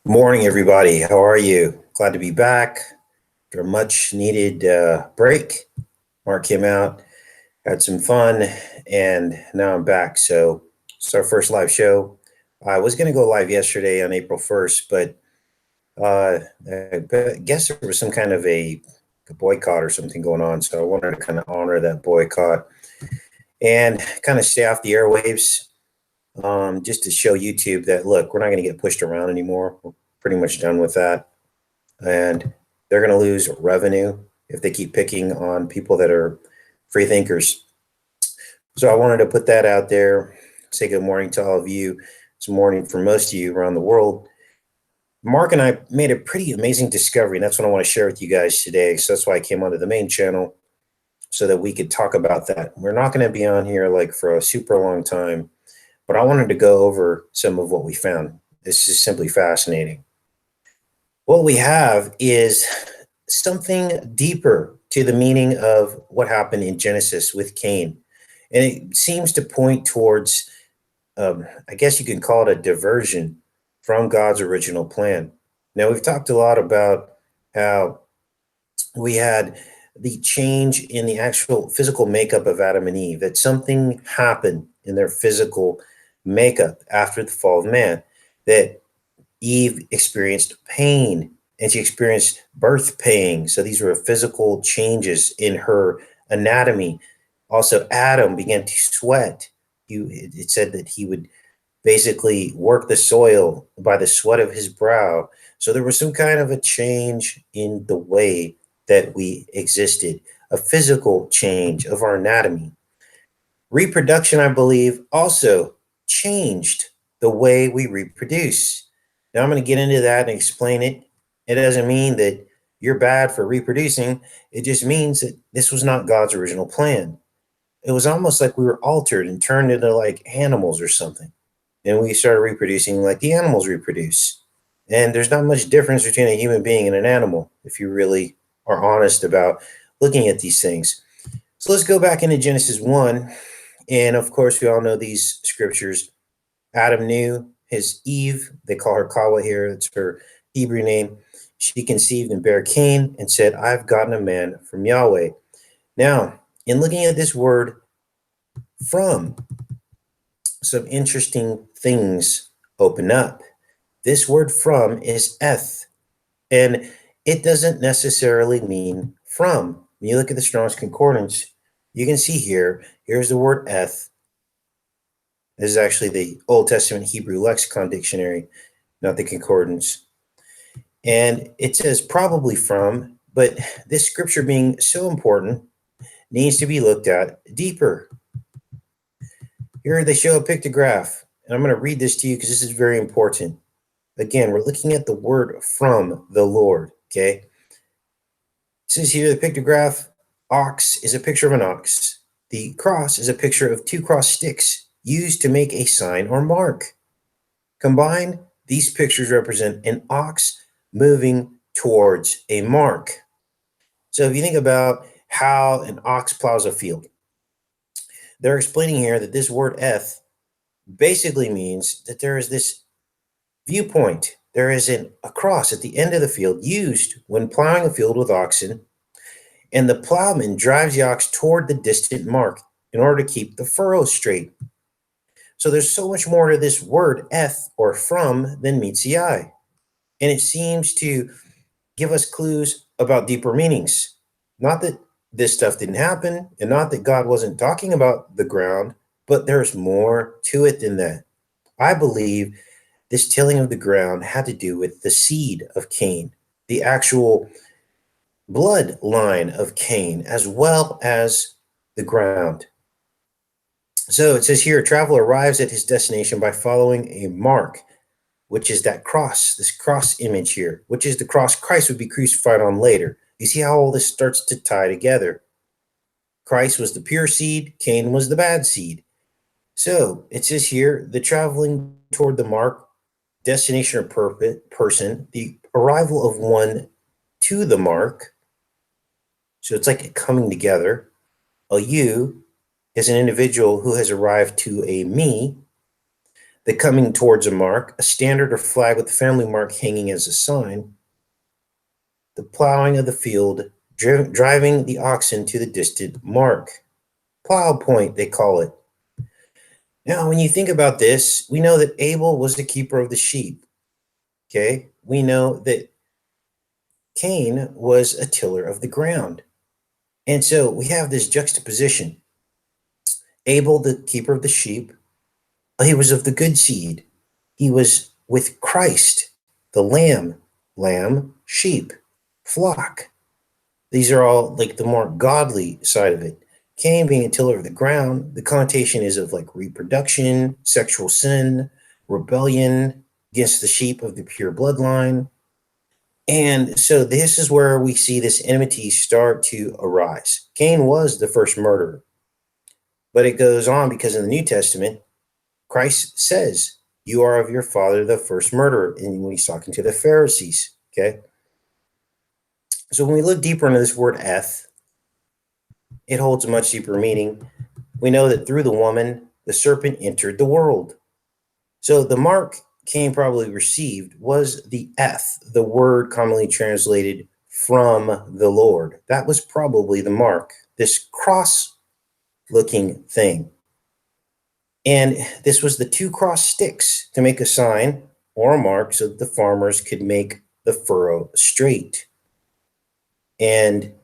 Morning, everybody. How are you? Glad to be back after a much needed break. Mark came out, had some fun, and now I'm back. So it's our first live show. I was going to go live yesterday on April 1st, but I guess there was some kind of a boycott or something going on. So I wanted to kind of honor that boycott and kind of stay off the airwaves, just to show YouTube that, look, we're not going to get pushed around anymore. We're pretty much done with that. And they're going to lose revenue if they keep picking on people that are free thinkers. So I wanted to put that out there, say good morning to all of you. It's morning for most of you around the world. Mark and I made a pretty amazing discovery, and that's what I want to share with you guys today. So that's why I came onto the main channel, so that we could talk about that. We're not going to be on here like for a super long time, but I wanted to go over some of what we found. This is simply fascinating. What we have is something deeper to the meaning of what happened in Genesis with Cain. And it seems to point towards, I guess you can call it a diversion from God's original plan. Now, we've talked a lot about how we had the change in the actual physical makeup of Adam and Eve, that something happened in their physical makeup after the fall of man, that Eve experienced pain and she experienced birth pain. So these were physical changes in her anatomy. Also, Adam began to sweat. It said that he would basically work the soil by the sweat of his brow. So there was some kind of a change in the way that we existed, a physical change of our anatomy. Reproduction, I believe, also changed the way we reproduce. Now, I'm going to get into that and explain it. It doesn't mean that you're bad for reproducing. It just means that this was not God's original plan. It was almost like we were altered and turned into like animals or something. And we started reproducing like the animals reproduce. And there's not much difference between a human being and an animal if you really are honest about looking at these things. So let's go back into Genesis 1. And of course, we all know these scriptures. Adam knew his Eve, they call her Kawa here, it's her Hebrew name. She conceived and bare Cain and said, I've gotten a man from Yahweh. Now, in looking at this word from, some interesting things open up. This word from is eth, and it doesn't necessarily mean from. When you look at the Strong's Concordance, you can see here's the word eth. This is actually the Old Testament Hebrew Lexicon Dictionary, not the Concordance. And it says probably from, but this scripture being so important needs to be looked at deeper. Here they show a pictograph, and I'm going to read this to you because this is very important. Again, we're looking at the word from the Lord, okay? It says here the pictograph, ox is a picture of an ox. The cross is a picture of two cross sticks used to make a sign or mark. Combined, these pictures represent an ox moving towards a mark. So if you think about how an ox plows a field, they're explaining here that this word eth basically means that there is this viewpoint. There is a cross at the end of the field used when plowing a field with oxen, and the plowman drives the ox toward the distant mark in order to keep the furrow straight. So there's so much more to this word eth or from than meets the eye. And it seems to give us clues about deeper meanings. Not that this stuff didn't happen, and not that God wasn't talking about the ground, but there's more to it than that. I believe this tilling of the ground had to do with the seed of Cain, the actual bloodline of Cain, as well as the ground. So it says here, a traveler arrives at his destination by following a mark, which is that cross, this cross image here, which is the cross Christ would be crucified on later. You see how all this starts to tie together. Christ was the pure seed, Cain was the bad seed. So it says here, the traveling toward the mark, destination or person, the arrival of one to the mark. So it's like a coming together. A you is an individual who has arrived to a me. the coming towards a mark, a standard or flag with the family mark hanging as a sign, the plowing of the field, driving the oxen to the distant mark. Plow point, they call it. Now, when you think about this, we know that Abel was the keeper of the sheep. Okay, we know that Cain was a tiller of the ground. And so we have this juxtaposition. Abel, the keeper of the sheep, he was of the good seed. He was with Christ, the lamb, sheep, flock. These are all like the more godly side of it. Cain being a tiller of the ground, the connotation is of like reproduction, sexual sin, rebellion against the sheep of the pure bloodline. And so this is where we see this enmity start to arise. Cain was the first murderer, but it goes on because in the New Testament, Christ says, you are of your father the first murderer. And when he's talking to the Pharisees, okay? So when we look deeper into this word eth, it holds a much deeper meaning. We know that through the woman, the serpent entered the world. So the mark Cain probably received was the eth, the word commonly translated from the Lord. That was probably the mark, this cross-looking thing. And this was the two cross sticks to make a sign or a mark so that the farmers could make the furrow straight. And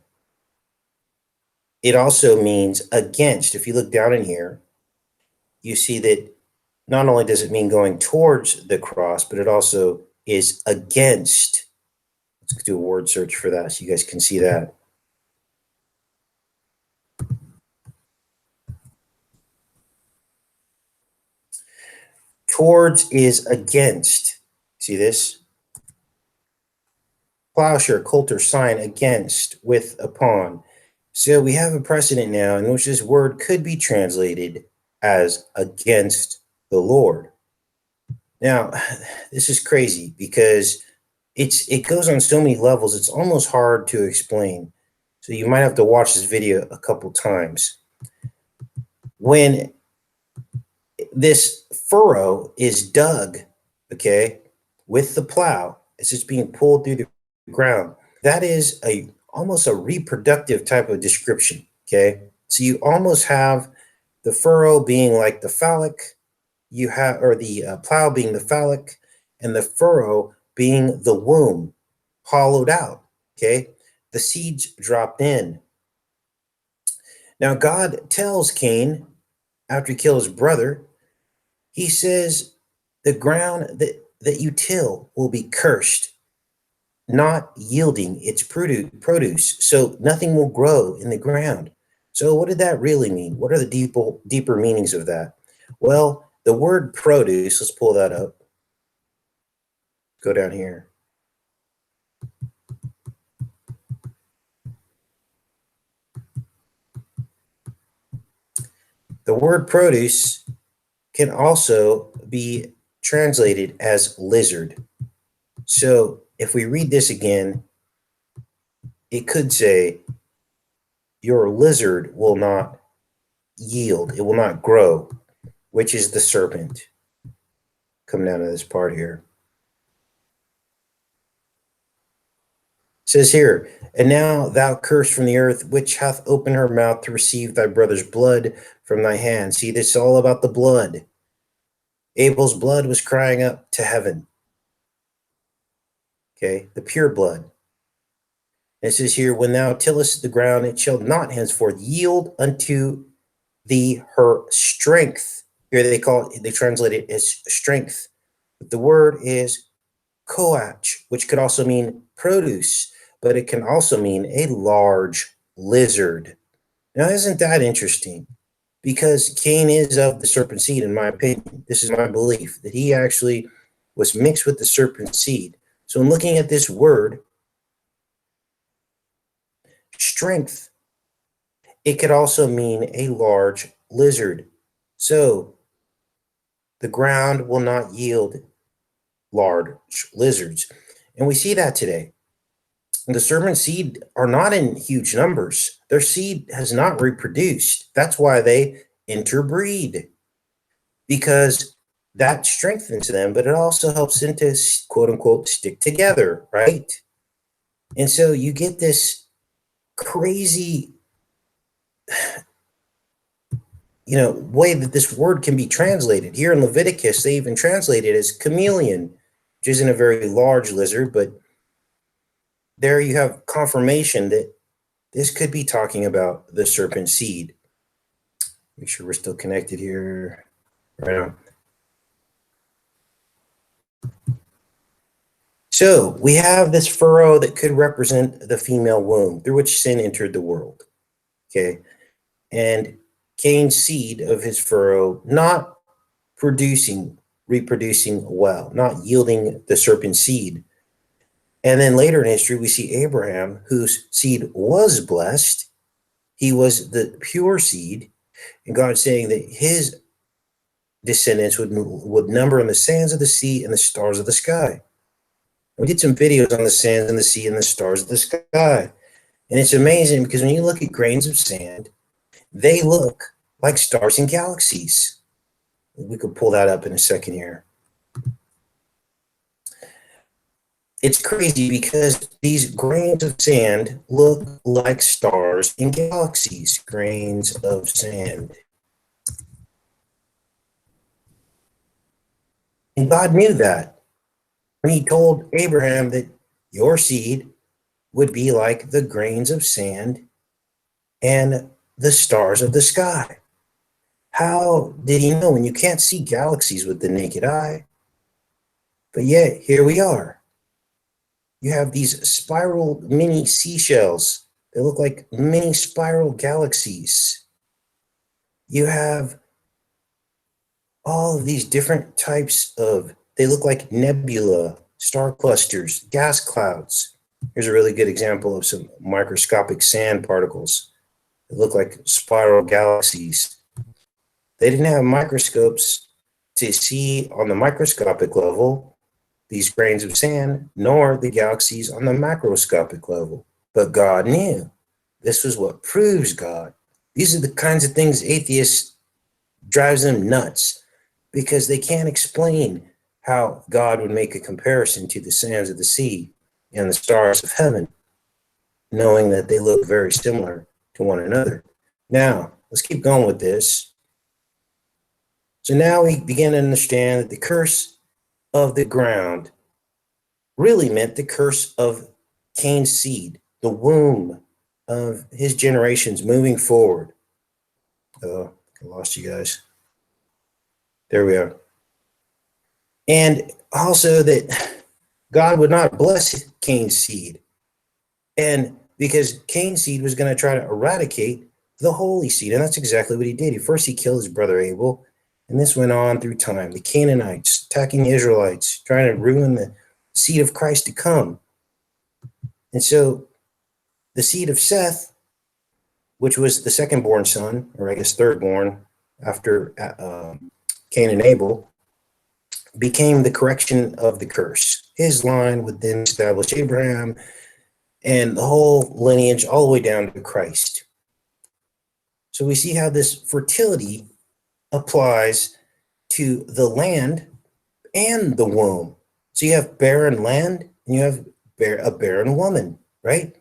it also means against. If you look down in here, you see that not only does it mean going towards the cross, but it also is against. Let's do a word search for that so you guys can see that. Towards is against. See this? Plowshare, coulter, sign, against, with, upon. So we have a precedent now in which this word could be translated as against the Lord. Now, this is crazy because it goes on so many levels, it's almost hard to explain. So you might have to watch this video a couple times. When this furrow is dug, okay, with the plow, it's just being pulled through the ground. That is almost a reproductive type of description, okay? So you almost have the furrow being like the phallic, you have, or the plow being the phallic, and the furrow being the womb, hollowed out, okay? The seeds dropped in. Now God tells Cain, after he kills his brother, he says, the ground that you till will be cursed, not yielding its produce. So nothing will grow in the ground. So what did that really mean? What are the deeper meanings of that? Well, the word produce, let's pull that up. Go down here. The word produce can also be translated as lizard. So if we read this again, it could say, your lizard will not yield, it will not grow, which is the serpent. Come down to this part here. It says here, and now thou cursed from the earth, which hath opened her mouth to receive thy brother's blood from thy hand. See, this is all about the blood. Abel's blood was crying up to heaven. Okay, the pure blood. It says here, when thou tillest the ground, it shall not henceforth yield unto thee her strength. Here they translate it as strength. But the word is coach, which could also mean produce, but it can also mean a large lizard. Now, isn't that interesting? Because Cain is of the serpent seed, in my opinion. This is my belief, that he actually was mixed with the serpent seed. So in looking at this word, strength, it could also mean a large lizard. So the ground will not yield large lizards. And we see that today. The serpent seed are not in huge numbers. Their seed has not reproduced. That's why they interbreed. Because that strengthens them, but it also helps them to quote unquote stick together, right? And so you get this crazy, way that this word can be translated. Here in Leviticus, they even translate it as chameleon, which isn't a very large lizard, but there you have confirmation that this could be talking about the serpent seed. Make sure we're still connected here. Right on. So we have this furrow that could represent the female womb through which sin entered the world. Okay. And Cain's seed of his furrow not reproducing well, not yielding the serpent seed. And then later in history, we see Abraham, whose seed was blessed. He was the pure seed, and God saying that his descendants would number in the sands of the sea and the stars of the sky. We did some videos on the sands and the sea and the stars of the sky. And it's amazing because when you look at grains of sand, they look like stars and galaxies. We could pull that up in a second here. It's crazy because these grains of sand look like stars and galaxies. Grains of sand. And God knew that when he told Abraham that your seed would be like the grains of sand and the stars of the sky. How did he know when you can't see galaxies with the naked eye? But yet, here we are. You have these spiral mini seashells. They look like mini spiral galaxies. You have all of these different types of, they look like nebula, star clusters, gas clouds. Here's a really good example of some microscopic sand particles that look like spiral galaxies. They didn't have microscopes to see on the microscopic level these grains of sand, nor the galaxies on the macroscopic level. But God knew. This was what proves God. These are the kinds of things atheists drives them nuts because they can't explain how God would make a comparison to the sands of the sea and the stars of heaven, knowing that they look very similar to one another. Now, let's keep going with this. So now we begin to understand that the curse of the ground really meant the curse of Cain's seed, the womb of his generations moving forward. Oh, I lost you guys. There we are. And also that God would not bless Cain's seed. And because Cain's seed was going to try to eradicate the holy seed. And that's exactly what he did. First, he killed his brother Abel. And this went on through time. The Canaanites attacking the Israelites, trying to ruin the seed of Christ to come. And so the seed of Seth, which was the second-born son, or I guess third-born after Cain and Abel, became the correction of the curse. His line would then establish Abraham and the whole lineage all the way down to Christ. So we see how this fertility applies to the land and the womb. So you have barren land and you have a barren woman, right?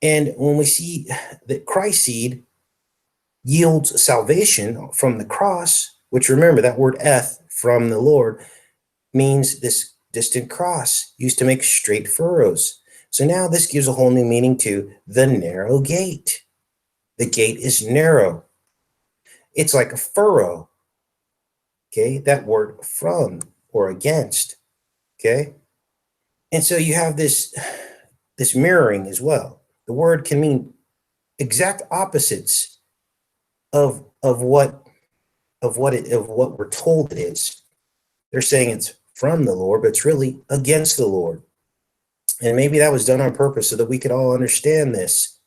And when we see that Christ's seed yields salvation from the cross, which remember that word eth, from the Lord, means this distant cross used to make straight furrows. So now this gives a whole new meaning to the narrow gate. The gate is narrow. It's like a furrow. Okay, that word from or against. Okay, and so you have this mirroring as well. The word can mean exact opposites of what we're told it is. They're saying it's from the Lord, but it's really against the Lord. And maybe that was done on purpose so that we could all understand this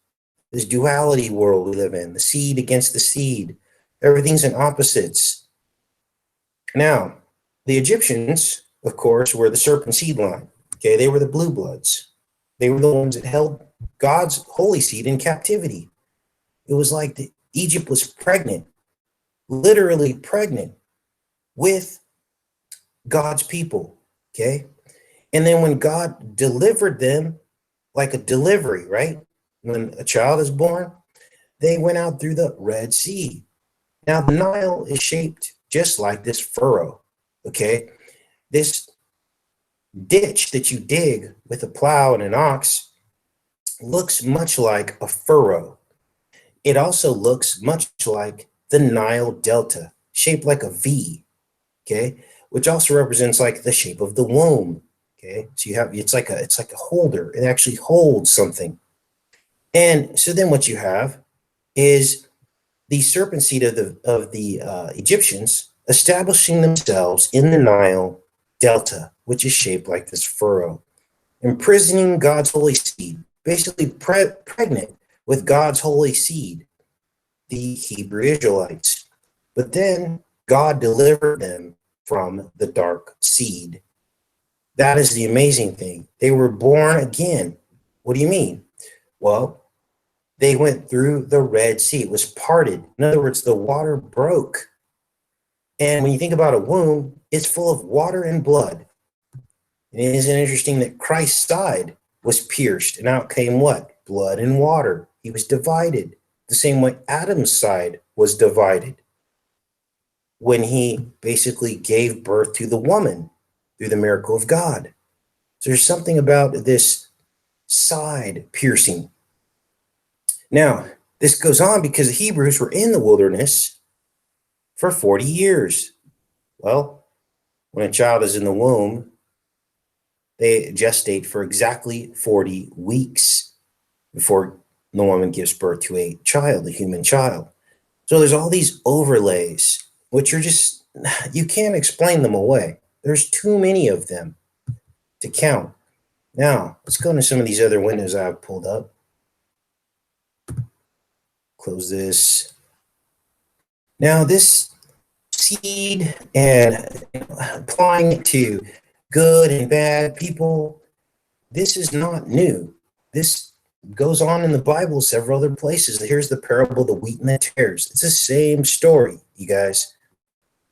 duality world we live in, the seed against the seed. Everything's in opposites. Now, the Egyptians, of course, were the serpent seed line. Okay, they were the blue bloods. They were the ones that held God's holy seed in captivity. It was like Egypt was pregnant, literally pregnant with God's people, okay? And then when God delivered them, like a delivery, right? When a child is born, they went out through the Red Sea. Now, the Nile is shaped just like this furrow, okay? This ditch that you dig with a plow and an ox looks much like a furrow. It also looks much like the Nile Delta, shaped like a V, okay? Which also represents like the shape of the womb, okay? So you have, it's like a holder. It actually holds something. And so then what you have is the serpent seed of the Egyptians establishing themselves in the Nile Delta, which is shaped like this furrow, imprisoning God's holy seed, basically pregnant with God's holy seed, the Hebrew Israelites. But then God delivered them from the dark seed. That is the amazing thing. They were born again. What do you mean? Well, they went through the Red Sea. It was parted. In other words, the water broke. And when you think about a womb, it's full of water and blood. And isn't it interesting that Christ's side was pierced, and out came what? Blood and water. He was divided, the same way Adam's side was divided when he basically gave birth to the woman through the miracle of God. So there's something about this side piercing. Now, this goes on because the Hebrews were in the wilderness for 40 years. Well, when a child is in the womb, they gestate for exactly 40 weeks before the woman gives birth to a child, a human child. So there's all these overlays, which are just, you can't explain them away. There's too many of them to count. Now, let's go into some of these other windows I've pulled up. Close this. Now, this seed and applying it to good and bad people, this is not new. This goes on in the Bible, several other places. Here's the parable of the wheat and the tares. It's the same story, you guys.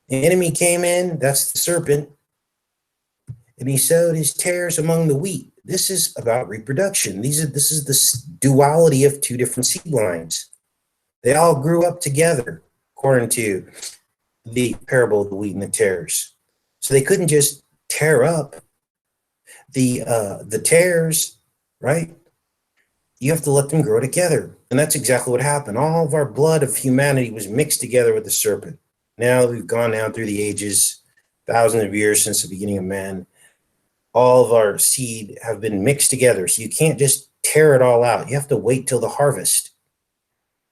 The enemy came in, that's the serpent, and he sowed his tares among the wheat. This is about reproduction. This is the duality of two different seed lines. They all grew up together, according to the parable of the wheat and the tares. So they couldn't just tear up the tares, right? You have to let them grow together. And that's exactly what happened. All of our blood of humanity was mixed together with the serpent. Now we've gone down through the ages, thousands of years since the beginning of man. All of our seed have been mixed together. So you can't just tear it all out. You have to wait till the harvest.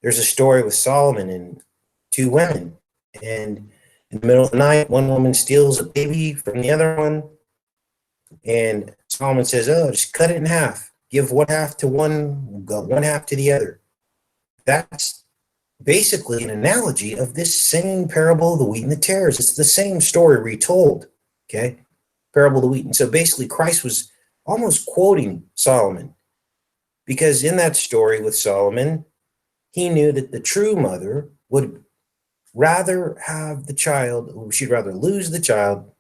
There's a story with Solomon and two women. And in the middle of the night, one woman steals a baby from the other one. And Solomon says, oh, just cut it in half. Give one half to one, one half to the other. That's basically an analogy of this same parable of the wheat and the tares. It's the same story retold, okay? Parable of the wheat. And so basically Christ was almost quoting Solomon, because in that story with Solomon, he knew that the true mother would rather have the child, she'd rather lose the child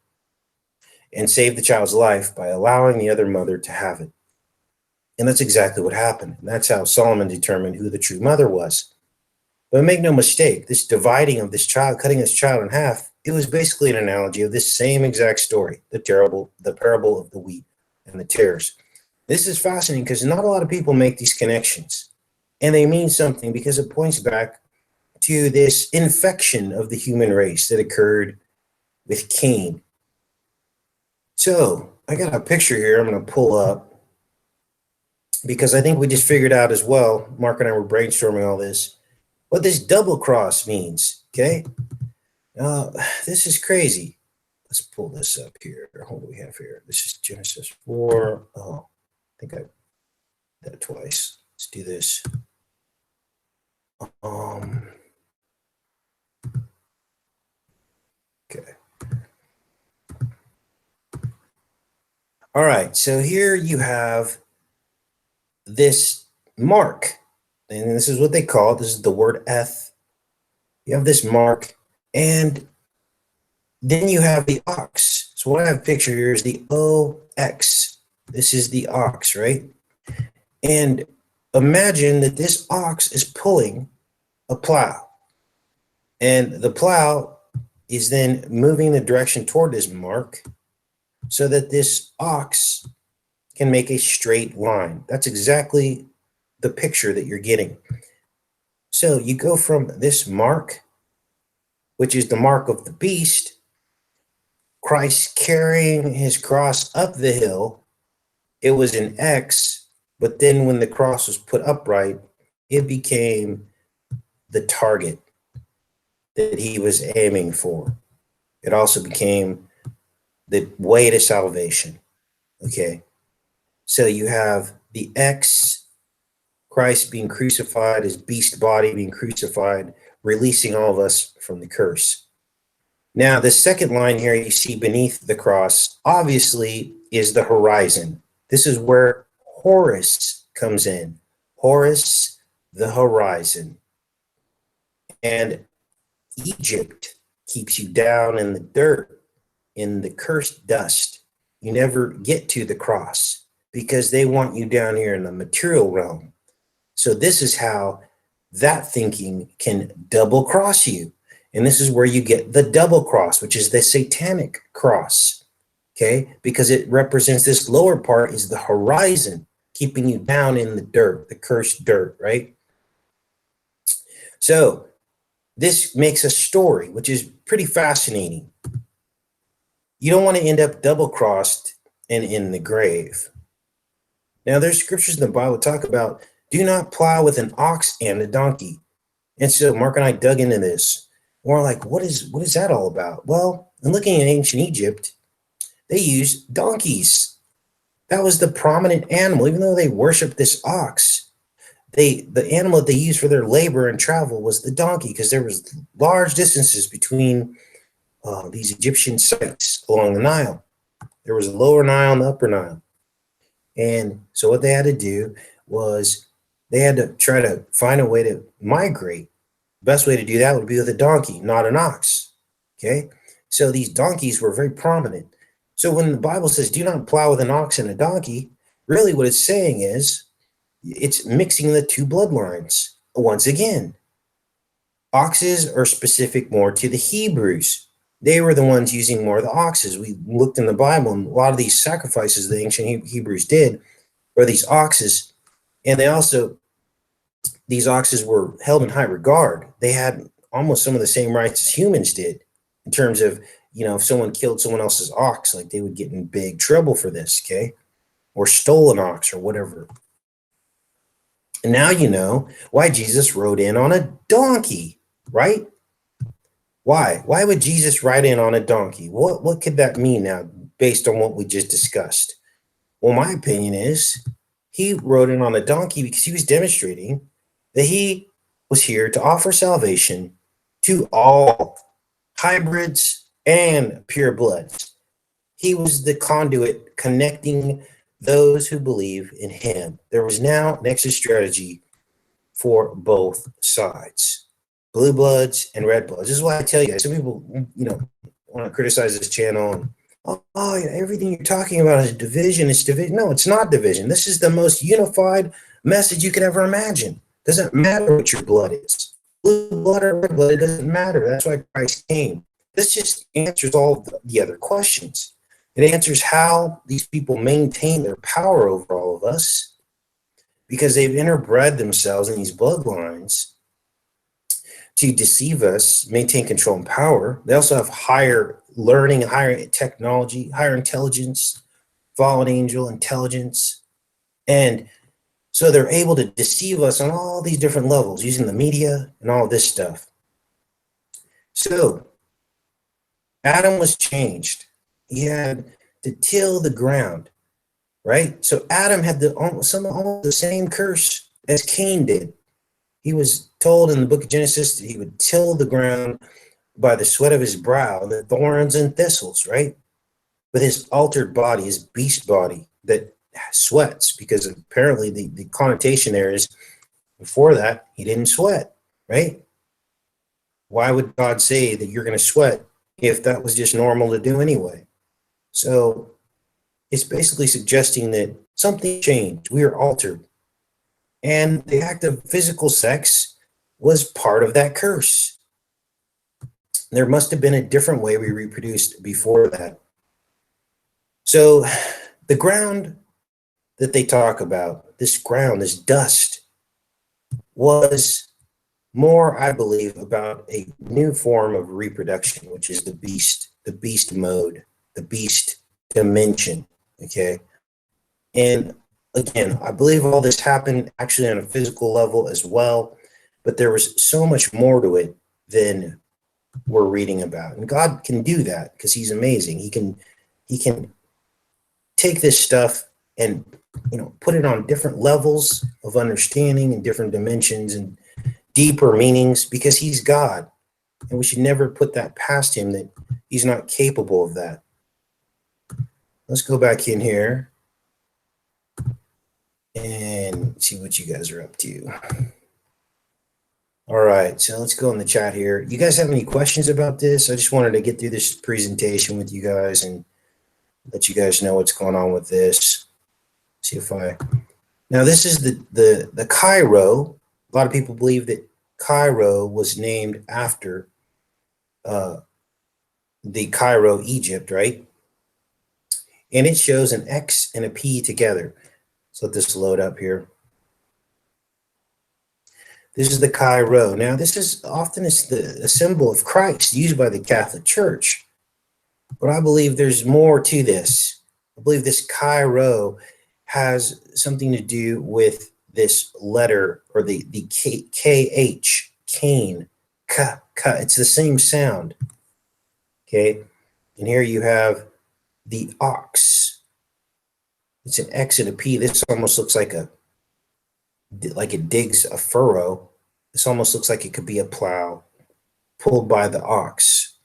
and save the child's life by allowing the other mother to have it. And that's exactly what happened. And that's how Solomon determined who the true mother was. But make no mistake, this dividing of this child, cutting this child in half, it was basically an analogy of this same exact story, the parable of the wheat and the tares. This is fascinating because not a lot of people make these connections. And they mean something because it points back to this infection of the human race that occurred with Cain. So I got a picture here I'm going to pull up, because I think we just figured out as well, Mark and I were brainstorming all this, what this double cross means, okay? This is crazy. Let's pull this up here. What do we have here? This is Genesis 4. Oh, I think I did that twice. Let's do this. Okay. All right, so here you have this mark, and this is what they call it. This is the word eth. You have this mark, and Then you have the ox. So what I have pictured here is the OX. This is the ox, right? And imagine that this ox is pulling a plow. And the plow is then moving the direction toward this mark so that this ox can make a straight line. That's exactly the picture that you're getting. So you go from this mark, which is the mark of the beast, Christ carrying his cross up the hill. It was an X, but then when the cross was put upright, it became the target that he was aiming for. It also became the way to salvation. Okay. So you have the X, Christ being crucified, his beast body being crucified, releasing all of us from the curse. Now, the second line here you see beneath the cross, obviously, is the horizon. This is where Horus comes in. Horus, the horizon. And Egypt keeps you down in the dirt, in the cursed dust. You never get to the cross because they want you down here in the material realm. So this is how that thinking can double cross you. And this is where you get the double cross, which is the satanic cross, okay? Because it represents this lower part is the horizon, keeping you down in the dirt, the cursed dirt, right? So this makes a story, which is pretty fascinating. You don't want to end up double-crossed and in the grave. Now, there's scriptures in the Bible that talk about do not plow with an ox and a donkey. And so Mark and I dug into this. We're like, what is that all about? Well, in looking at ancient Egypt, they used donkeys. That was the prominent animal, even though they worshiped this ox. The animal that they used for their labor and travel was the donkey, because there was large distances between these Egyptian sites along the Nile. There was a lower Nile and the upper Nile. And so what they had to do was they had to try to find a way to migrate. The best way to do that would be with a donkey, not an ox. Okay? So these donkeys were very prominent. So when the Bible says, do not plow with an ox and a donkey, really what it's saying is, it's mixing the two bloodlines. Once again, oxes are specific more to the Hebrews. They were the ones using more of the oxes. We looked in the Bible, and a lot of these sacrifices the ancient Hebrews did were these oxes. And they also, these oxes were held in high regard. They had almost some of the same rights as humans did in terms of, you know, if someone killed someone else's ox, like they would get in big trouble for this, okay? Or stole an ox or whatever. And now you know why Jesus rode in on a donkey, right? Why? Why would Jesus ride in on a donkey? What could that mean now based on what we just discussed? Well, my opinion is he rode in on a donkey because he was demonstrating that he was here to offer salvation to all hybrids and pure bloods. He was the conduit connecting those who believe in him. There was now an exit strategy for both sides, blue bloods and red bloods. This is why I tell you guys, some people, you know, want to criticize this channel and, oh, everything you're talking about is division. It's division. No, it's not division. This is the most unified message you could ever imagine. Doesn't matter what your blood is. Blue blood or red blood, it doesn't matter. That's why Christ came. This just answers all the other questions. It answers how these people maintain their power over all of us because they've interbred themselves in these bloodlines to deceive us, maintain control and power. They also have higher learning, higher technology, higher intelligence, fallen angel intelligence. And so they're able to deceive us on all these different levels using the media and all this stuff. So Adam was changed. He had to till the ground, right? So Adam had almost the same curse as Cain did. He was told in the book of Genesis that he would till the ground by the sweat of his brow, the thorns and thistles, right? With his altered body, his beast body that sweats, because apparently the connotation there is before that, he didn't sweat, right? Why would God say that you're going to sweat if that was just normal to do anyway. So it's basically suggesting that something changed, we are altered. And the act of physical sex was part of that curse. There must have been a different way we reproduced before that. So the ground that they talk about, this ground, this dust, was more, I believe, about a new form of reproduction, which is the beast mode, the beast dimension, okay? And again, I believe all this happened actually on a physical level as well, but there was so much more to it than we're reading about. And God can do that because he's amazing. He can take this stuff and, put it on different levels of understanding and different dimensions and deeper meanings because he's God. And we should never put that past him that he's not capable of that. Let's go back in here and see what you guys are up to. All right, so let's go in the chat here. You guys have any questions about this? I just wanted to get through this presentation with you guys and let you guys know what's going on with this. See if now this is the chi-rho. A lot of people believe that chi-rho was named after the Cairo, Egypt, right? And it shows an X and a P together. So let this load up here. This is the chi-rho. Now, this is often a symbol of Christ used by the Catholic Church. But I believe there's more to this. I believe this chi-rho has something to do with this letter or the KH, Cain, ka. It's the same sound. Okay. And here you have the ox. It's an X and a P. This almost looks like it digs a furrow. This almost looks like it could be a plow pulled by the ox.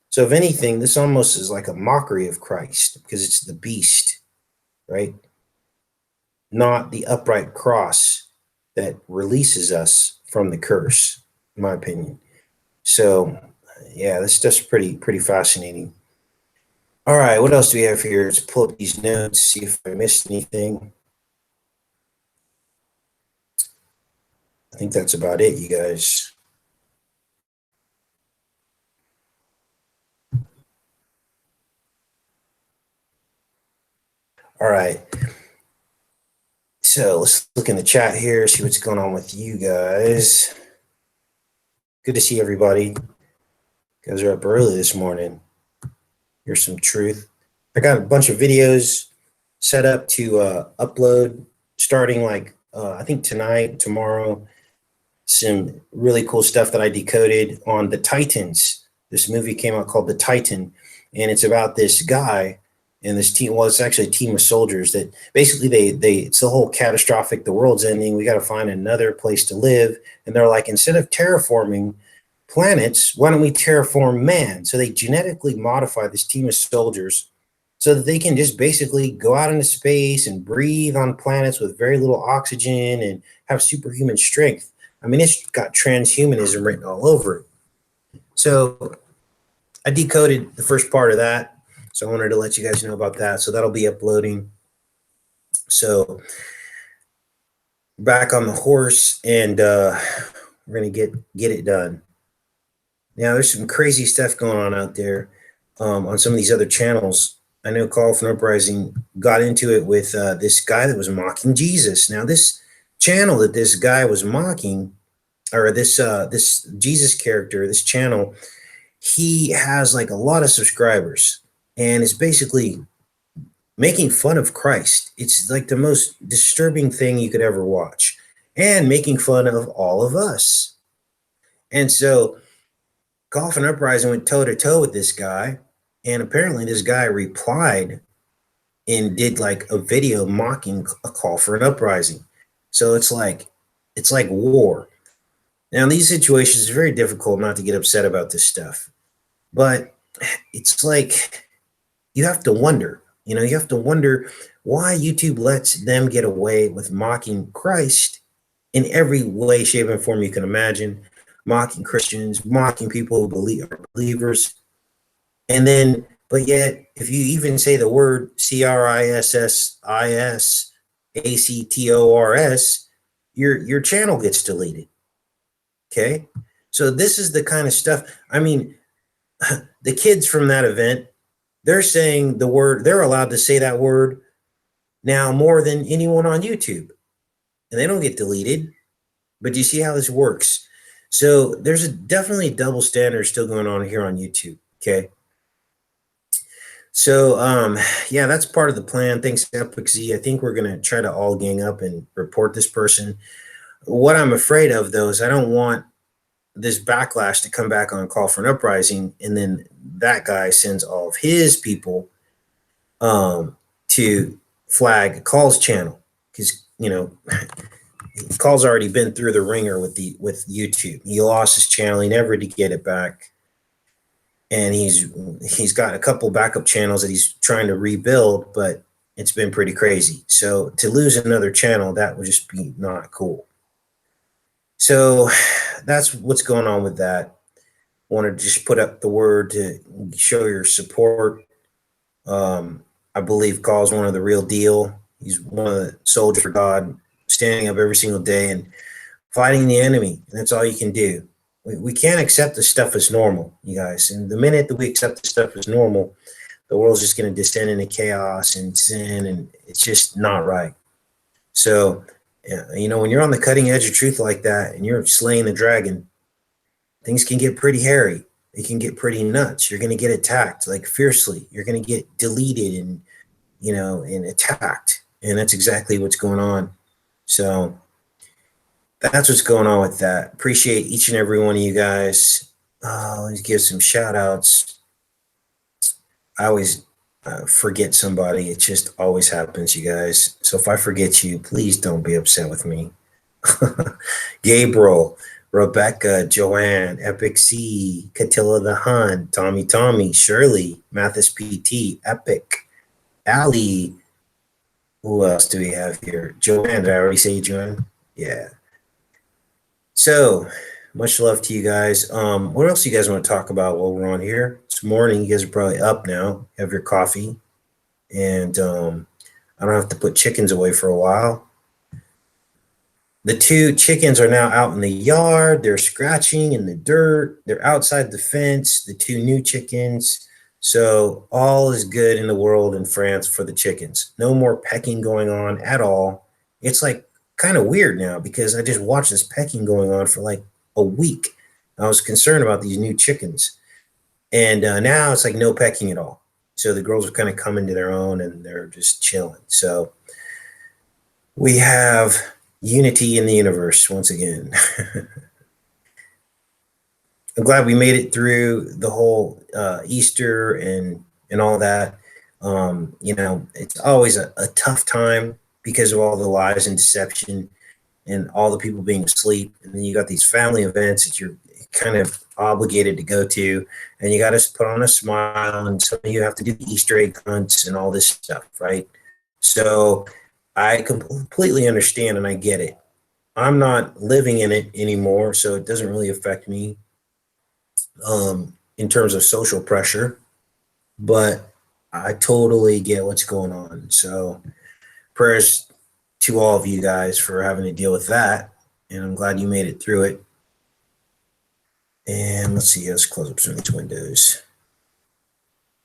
So if anything, this almost is like a mockery of Christ because it's the beast, right? Not the upright cross that releases us from the curse, in my opinion. So yeah, that's just pretty fascinating. All right, what else do we have here? Let's pull up these notes, see if I missed anything. I think that's about it, you guys. All right. So let's look in the chat here, see what's going on with you guys. Good to see everybody. You guys are up early this morning. Here's some truth. I got a bunch of videos set up to upload starting I think tonight, tomorrow. Some really cool stuff that I decoded on the Titans. This movie came out called The Titan, and it's about this guy and this team. Well, it's actually a team of soldiers that basically it's the whole catastrophic, the world's ending, we got to find another place to live. And they're like, instead of terraforming planets, why don't we terraform man? So they genetically modify this team of soldiers so that they can just basically go out into space and breathe on planets with very little oxygen and have superhuman strength. I mean, it's got transhumanism written all over it. So I decoded the first part of that. So I wanted to let you guys know about that. So that'll be uploading. So back on the horse, and we're going to get it done. Now, there's some crazy stuff going on out there on some of these other channels. I know Call for an Uprising got into it with this guy that was mocking Jesus. Now, this channel that this guy was mocking, or this Jesus character, this channel, he has like a lot of subscribers, and it's basically making fun of Christ. It's like the most disturbing thing you could ever watch, and making fun of all of us. And so Call for an Uprising went toe to toe with this guy, and apparently this guy replied and did like a video mocking a Call for an Uprising. So it's like war. Now, in these situations, it's very difficult not to get upset about this stuff, but it's like you have to wonder, you have to wonder why YouTube lets them get away with mocking Christ in every way, shape, and form you can imagine, mocking Christians, mocking people who are believers. And then, but yet, if you even say the word CRISSISACTORS, your channel gets deleted. Okay. So this is the kind of stuff. I mean, the kids from that event, they're saying the word, they're allowed to say that word now more than anyone on YouTube. And they don't get deleted. But do you see how this works? So there's a definitely double standard still going on here on YouTube. Okay. So yeah, that's part of the plan. Thanks, Epic Z. I think we're gonna try to all gang up and report this person. What I'm afraid of though is I don't want this backlash to come back on call for an uprising, and then that guy sends all of his people to flag Call's channel, because Call's already been through the ringer with YouTube. He lost his channel. He never did get it back. And he's got a couple backup channels that he's trying to rebuild, but it's been pretty crazy. So to lose another channel, that would just be not cool. So that's what's going on with that. I want to just put up the word to show your support. I believe Call's one of the real deal. He's one of the soldiers for God, standing up every single day and fighting the enemy. And that's all you can do. We can't accept this stuff as normal, you guys. And the minute that we accept this stuff as normal, the world's just going to descend into chaos and sin, and it's just not right. So, when you're on the cutting edge of truth like that and you're slaying the dragon, things can get pretty hairy. It can get pretty nuts. You're going to get attacked like fiercely. You're going to get deleted and, and attacked. And that's exactly what's going on. So that's what's going on with that. Appreciate each and every one of you guys. Let's give some shout outs. I always forget somebody. It just always happens, you guys. So if I forget you, please don't be upset with me. Gabriel, Rebecca, Joanne, Epic C, Catilla the Hun, Tommy, Shirley, Mathis PT, Epic, Ali. Who else do we have here? Joanne, did I already say Joanne? Yeah. So much love to you guys. What else do you guys want to talk about while we're on here? It's morning. You guys are probably up now. Have your coffee. And I don't have to put chickens away for a while. The 2 chickens are now out in the yard. They're scratching in the dirt. They're outside the fence, the 2 new chickens. So all is good in the world in France for the chickens. No more pecking going on at all. It's like kind of weird now because I just watched this pecking going on for like a week. I was concerned about these new chickens. And now it's like no pecking at all. So the girls are kind of coming to their own and they're just chilling. So we have unity in the universe once again. I'm glad we made it through the whole Easter and all that. It's always a tough time because of all the lies and deception and all the people being asleep. And then you got these family events that you're kind of obligated to go to, and you got to put on a smile, and some of you have to do the Easter egg hunts and all this stuff, right? So I completely understand and I get it. I'm not living in it anymore, so it doesn't really affect me in terms of social pressure, but I totally get what's going on. So prayers to all of you guys for having to deal with that. And I'm glad you made it through it. And let's see, let's close up some of these windows.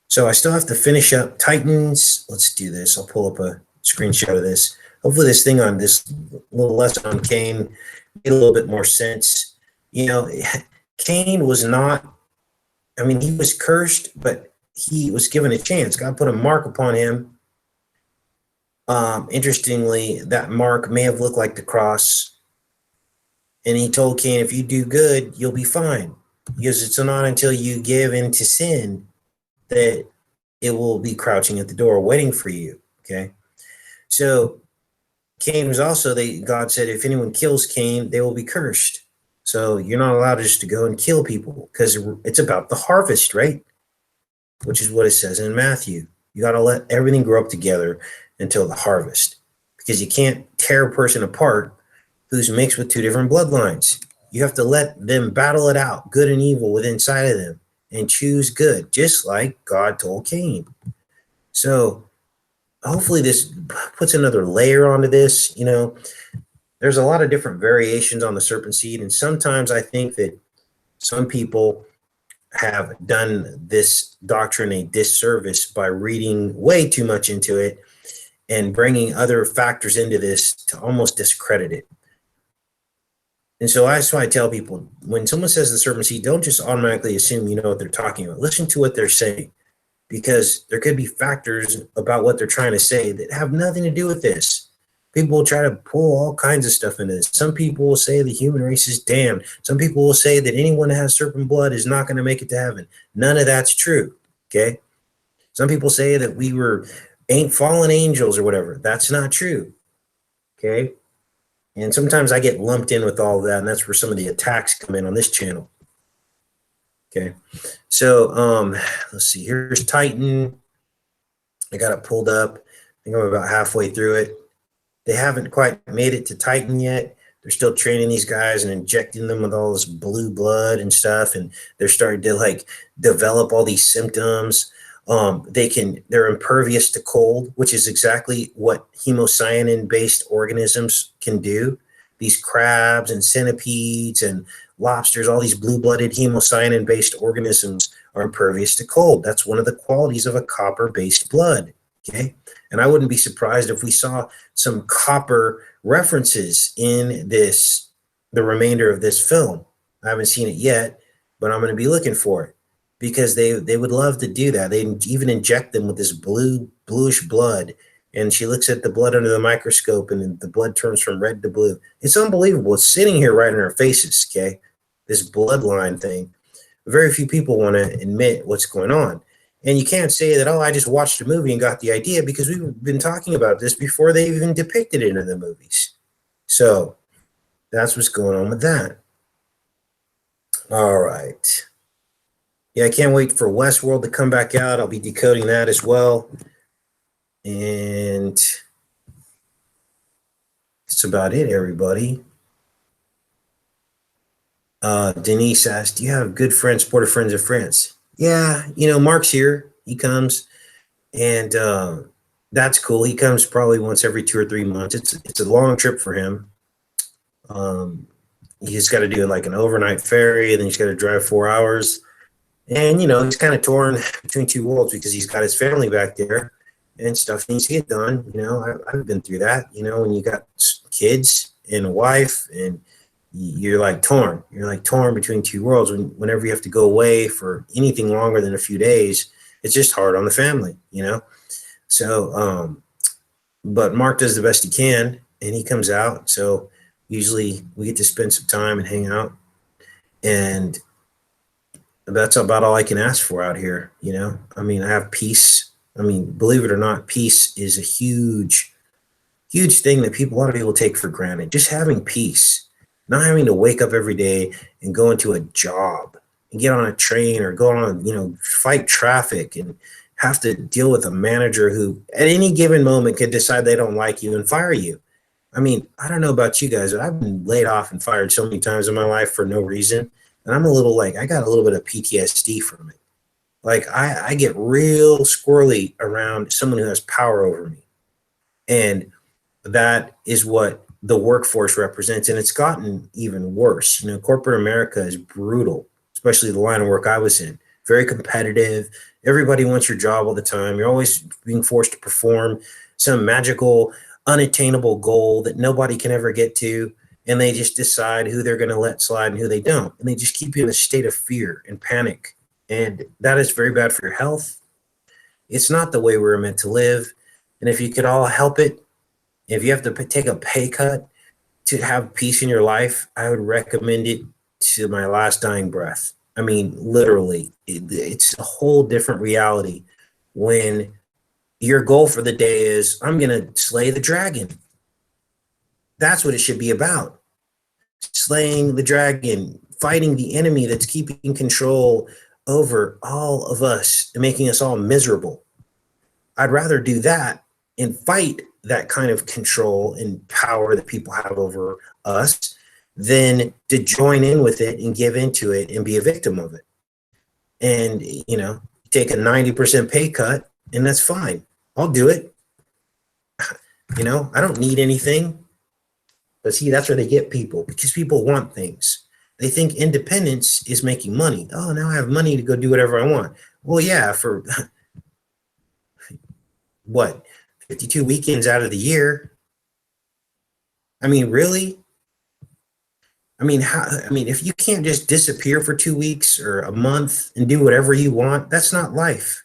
So I still have to finish up Titans. Let's do this. I'll pull up a screenshot of this. Hopefully this thing on this little lesson on Cain made a little bit more sense. Cain was not, he was cursed, but he was given a chance. God put a mark upon him. Interestingly, that mark may have looked like the cross. And he told Cain, if you do good, you'll be fine. Because it's not until you give in to sin that it will be crouching at the door waiting for you. Okay. So Cain was also, God said, if anyone kills Cain, they will be cursed. So you're not allowed just to go and kill people because it's about the harvest, right? Which is what it says in Matthew. You got to let everything grow up together until the harvest, because you can't tear a person apart who's mixed with 2 different bloodlines. You have to let them battle it out, good and evil, within inside of them, and choose good, just like God told Cain. So hopefully this puts another layer onto this. You know, there's a lot of different variations on the serpent seed, and sometimes I think that some people have done this doctrine a disservice by reading way too much into it and bringing other factors into this to almost discredit it. And so that's why I tell people, when someone says the serpent seed, don't just automatically assume you know what they're talking about. Listen to what they're saying, because there could be factors about what they're trying to say that have nothing to do with this. People will try to pull all kinds of stuff into this. Some people will say the human race is damned. Some people will say that anyone that has serpent blood is not going to make it to heaven. None of that's true, okay? Some people say that we ain't fallen angels or whatever. That's not true, okay? And sometimes I get lumped in with all of that, and that's where some of the attacks come in on this channel. Okay, so let's see. Here's Titan. I got it pulled up. I think I'm about halfway through it. They haven't quite made it to Titan yet. They're still training these guys and injecting them with all this blue blood and stuff, and they're starting to like develop all these symptoms. They're impervious to cold, which is exactly what hemocyanin-based organisms can do. These crabs and centipedes and lobsters, all these blue-blooded hemocyanin-based organisms are impervious to cold. That's one of the qualities of a copper-based blood, okay? And I wouldn't be surprised if we saw some copper references in the remainder of this film. I haven't seen it yet, but I'm going to be looking for it, because they would love to do that. They even inject them with this bluish blood, and she looks at the blood under the microscope, and the blood turns from red to blue. It's unbelievable. It's sitting here right in our faces, okay? This bloodline thing. Very few people want to admit what's going on. And you can't say that, oh, I just watched a movie and got the idea, because we've been talking about this before they even depicted it in the movies. So that's what's going on with that. All right. Yeah, I can't wait for Westworld to come back out. I'll be decoding that as well. And that's about it, everybody. Denise asked, do you have good friends, supportive friends in France? Yeah, you know, Mark's here. He comes, and that's cool. He comes probably once every 2 or 3 months. It's a long trip for him. He's got to do like an overnight ferry, and then he's got to drive 4 hours. And, you know, he's kind of torn between two worlds, because he's got his family back there and stuff needs to get done. You know, I've been through that, you know, when you got kids and a wife, and you're like torn. You're like torn between two worlds. Whenever you have to go away for anything longer than a few days, it's just hard on the family, you know? So, but Mark does the best he can, and he comes out. So usually we get to spend some time and hang out, and that's about all I can ask for out here. You know, I mean, I have peace. I mean, believe it or not, peace is a huge thing that a lot of people take for granted. Just having peace, not having to wake up every day and go into a job and get on a train or go on, you know, fight traffic and have to deal with a manager who at any given moment could decide they don't like you and fire you. I mean, I don't know about you guys, but I've been laid off and fired so many times in my life for no reason. And I'm a little like, I got a little bit of PTSD from it. Like I get real squirrely around someone who has power over me. And that is what the workforce represents. And it's gotten even worse. You know, corporate America is brutal, especially the line of work I was in. Very competitive. Everybody wants your job all the time. You're always being forced to perform some magical, unattainable goal that nobody can ever get to. And they just decide who they're going to let slide and who they don't. And they just keep you in a state of fear and panic. And that is very bad for your health. It's not the way we're meant to live. And if you could all help it, if you have to take a pay cut to have peace in your life, I would recommend it to my last dying breath. I mean, literally, it's a whole different reality when your goal for the day is, I'm going to slay the dragon. That's what it should be about. Slaying the dragon, fighting the enemy that's keeping control over all of us and making us all miserable. I'd rather do that and fight that kind of control and power that people have over us than to join in with it and give into it and be a victim of it. and, you know, take a 90% pay cut, and that's fine. I'll do it. You know, I don't need anything. But see, that's where they get people, because people want things. They think independence is making money. Oh, now I have money to go do whatever I want. Well, yeah, for what, 52 weekends out of the year? I mean, really? I mean, if you can't just disappear for 2 weeks or a month and do whatever you want, that's not life.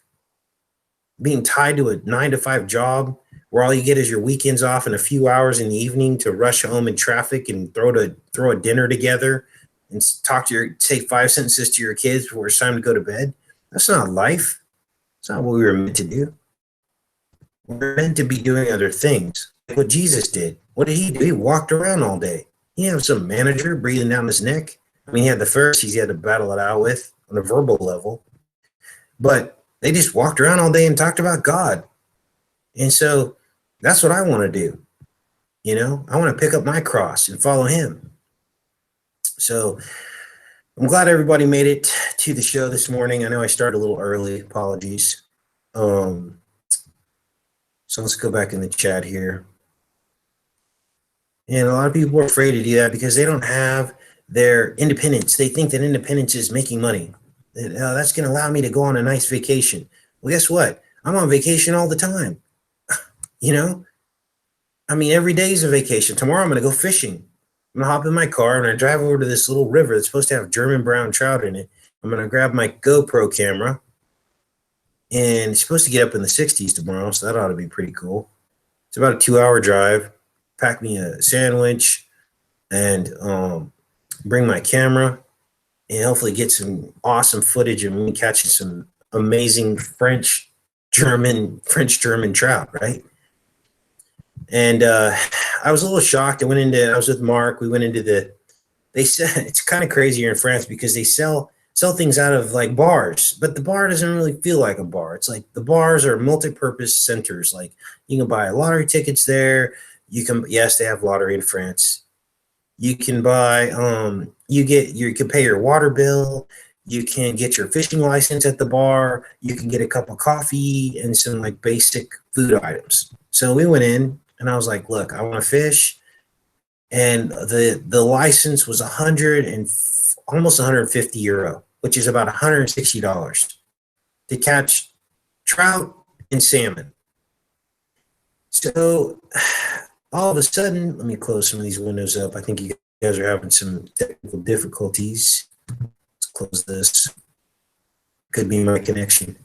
Being tied to a 9 to 5 job where all you get is your weekends off and a few hours in the evening to rush home in traffic and throw a dinner together and say 5 sentences to your kids before it's time to go to bed. That's not life. It's not what we were meant to do. We're meant to be doing other things, like what Jesus did. What did he do? He walked around all day. He didn't have some manager breathing down his neck. I mean, he had the Pharisees he had to battle it out with on a verbal level, but they just walked around all day and talked about God. And so that's what I want to do. You know, I want to pick up my cross and follow him. So I'm glad everybody made it to the show this morning. I know I started a little early. Apologies. So let's go back in the chat here. And a lot of people are afraid to do that because they don't have their independence. They think that independence is making money. That's going to allow me to go on a nice vacation. Well, guess what? I'm on vacation all the time. You know, I mean, every day is a vacation. Tomorrow I'm going to go fishing. I'm going to hop in my car and I drive over to this little river that's supposed to have German brown trout in it. I'm going to grab my GoPro camera, and it's supposed to get up in the 60s tomorrow, so that ought to be pretty cool. It's about a 2-hour drive. Pack me a sandwich and bring my camera and hopefully get some awesome footage of me catching some amazing French-German trout, right? And I was a little shocked. I was with Mark. We went into they said it's kind of crazy here in France because they sell things out of like bars, but the bar doesn't really feel like a bar. It's like the bars are multi-purpose centers. Like you can buy lottery tickets there. Yes, they have lottery in France. You can buy, you can pay your water bill. You can get your fishing license at the bar. You can get a cup of coffee and some like basic food items. So we went in and I was like, look, I want to fish. And the license was almost 150 euro, which is about $160 to catch trout and salmon. So all of a sudden, let me close some of these windows up. I think you guys are having some technical difficulties. Let's close this. Could be my connection.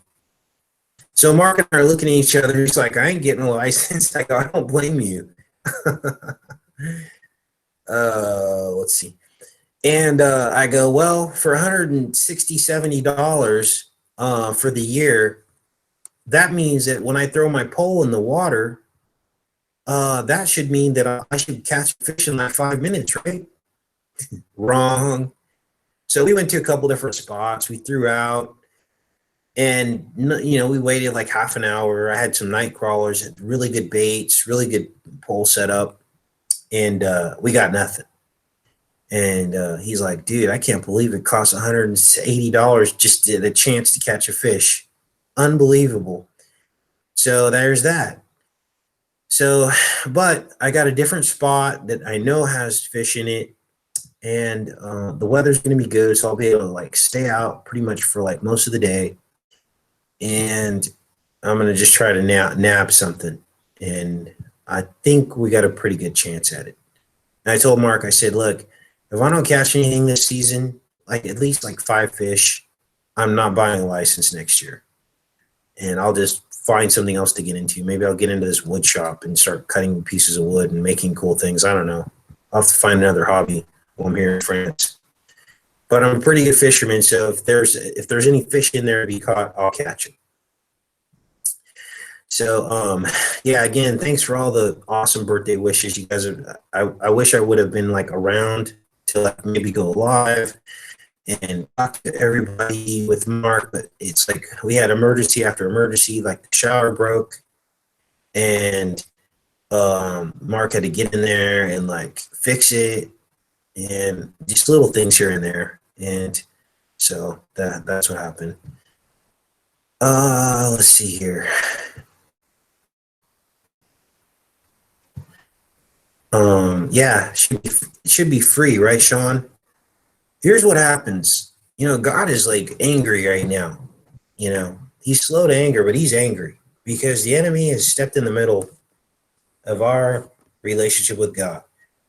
So Mark and I are looking at each other. He's like, I ain't getting a license. I go, I don't blame you. Let's see. And I go, well, for $160, $70 for the year, that means that when I throw my pole in the water, that should mean that I should catch fish in like 5 minutes, right? Wrong. So we went to a couple different spots. We threw out, and you know, we waited like half an hour. I had some night crawlers, had really good baits, really good pole setup, and we got nothing. And he's like, dude, I can't believe it costs $180 just to get a chance to catch a fish. Unbelievable. So there's that. So, but I got a different spot that I know has fish in it, and the weather's going to be good, so I'll be able to like stay out pretty much for like most of the day, and I'm going to just try to nab something, and I think we got a pretty good chance at it. And I told Mark, I said, look, if I don't catch anything this season, like at least like 5 fish, I'm not buying a license next year, and I'll just find something else to get into. Maybe I'll get into this wood shop and start cutting pieces of wood and making cool things. I don't know. I'll have to find another hobby while I'm here in France. But I'm a pretty good fisherman, so if there's any fish in there to be caught, I'll catch it. So yeah, again, thanks for all the awesome birthday wishes. You guys I wish I would have been like around to like maybe go live and talk to everybody with Mark, but it's like we had emergency after emergency, like the shower broke, and Mark had to get in there and like fix it, and just little things here and there. And So that's what happened. Let's see here. Yeah, should be free, right, Sean? Here's what happens. God is like angry right now. He's slow to anger, but he's angry because the enemy has stepped in the middle of our relationship with God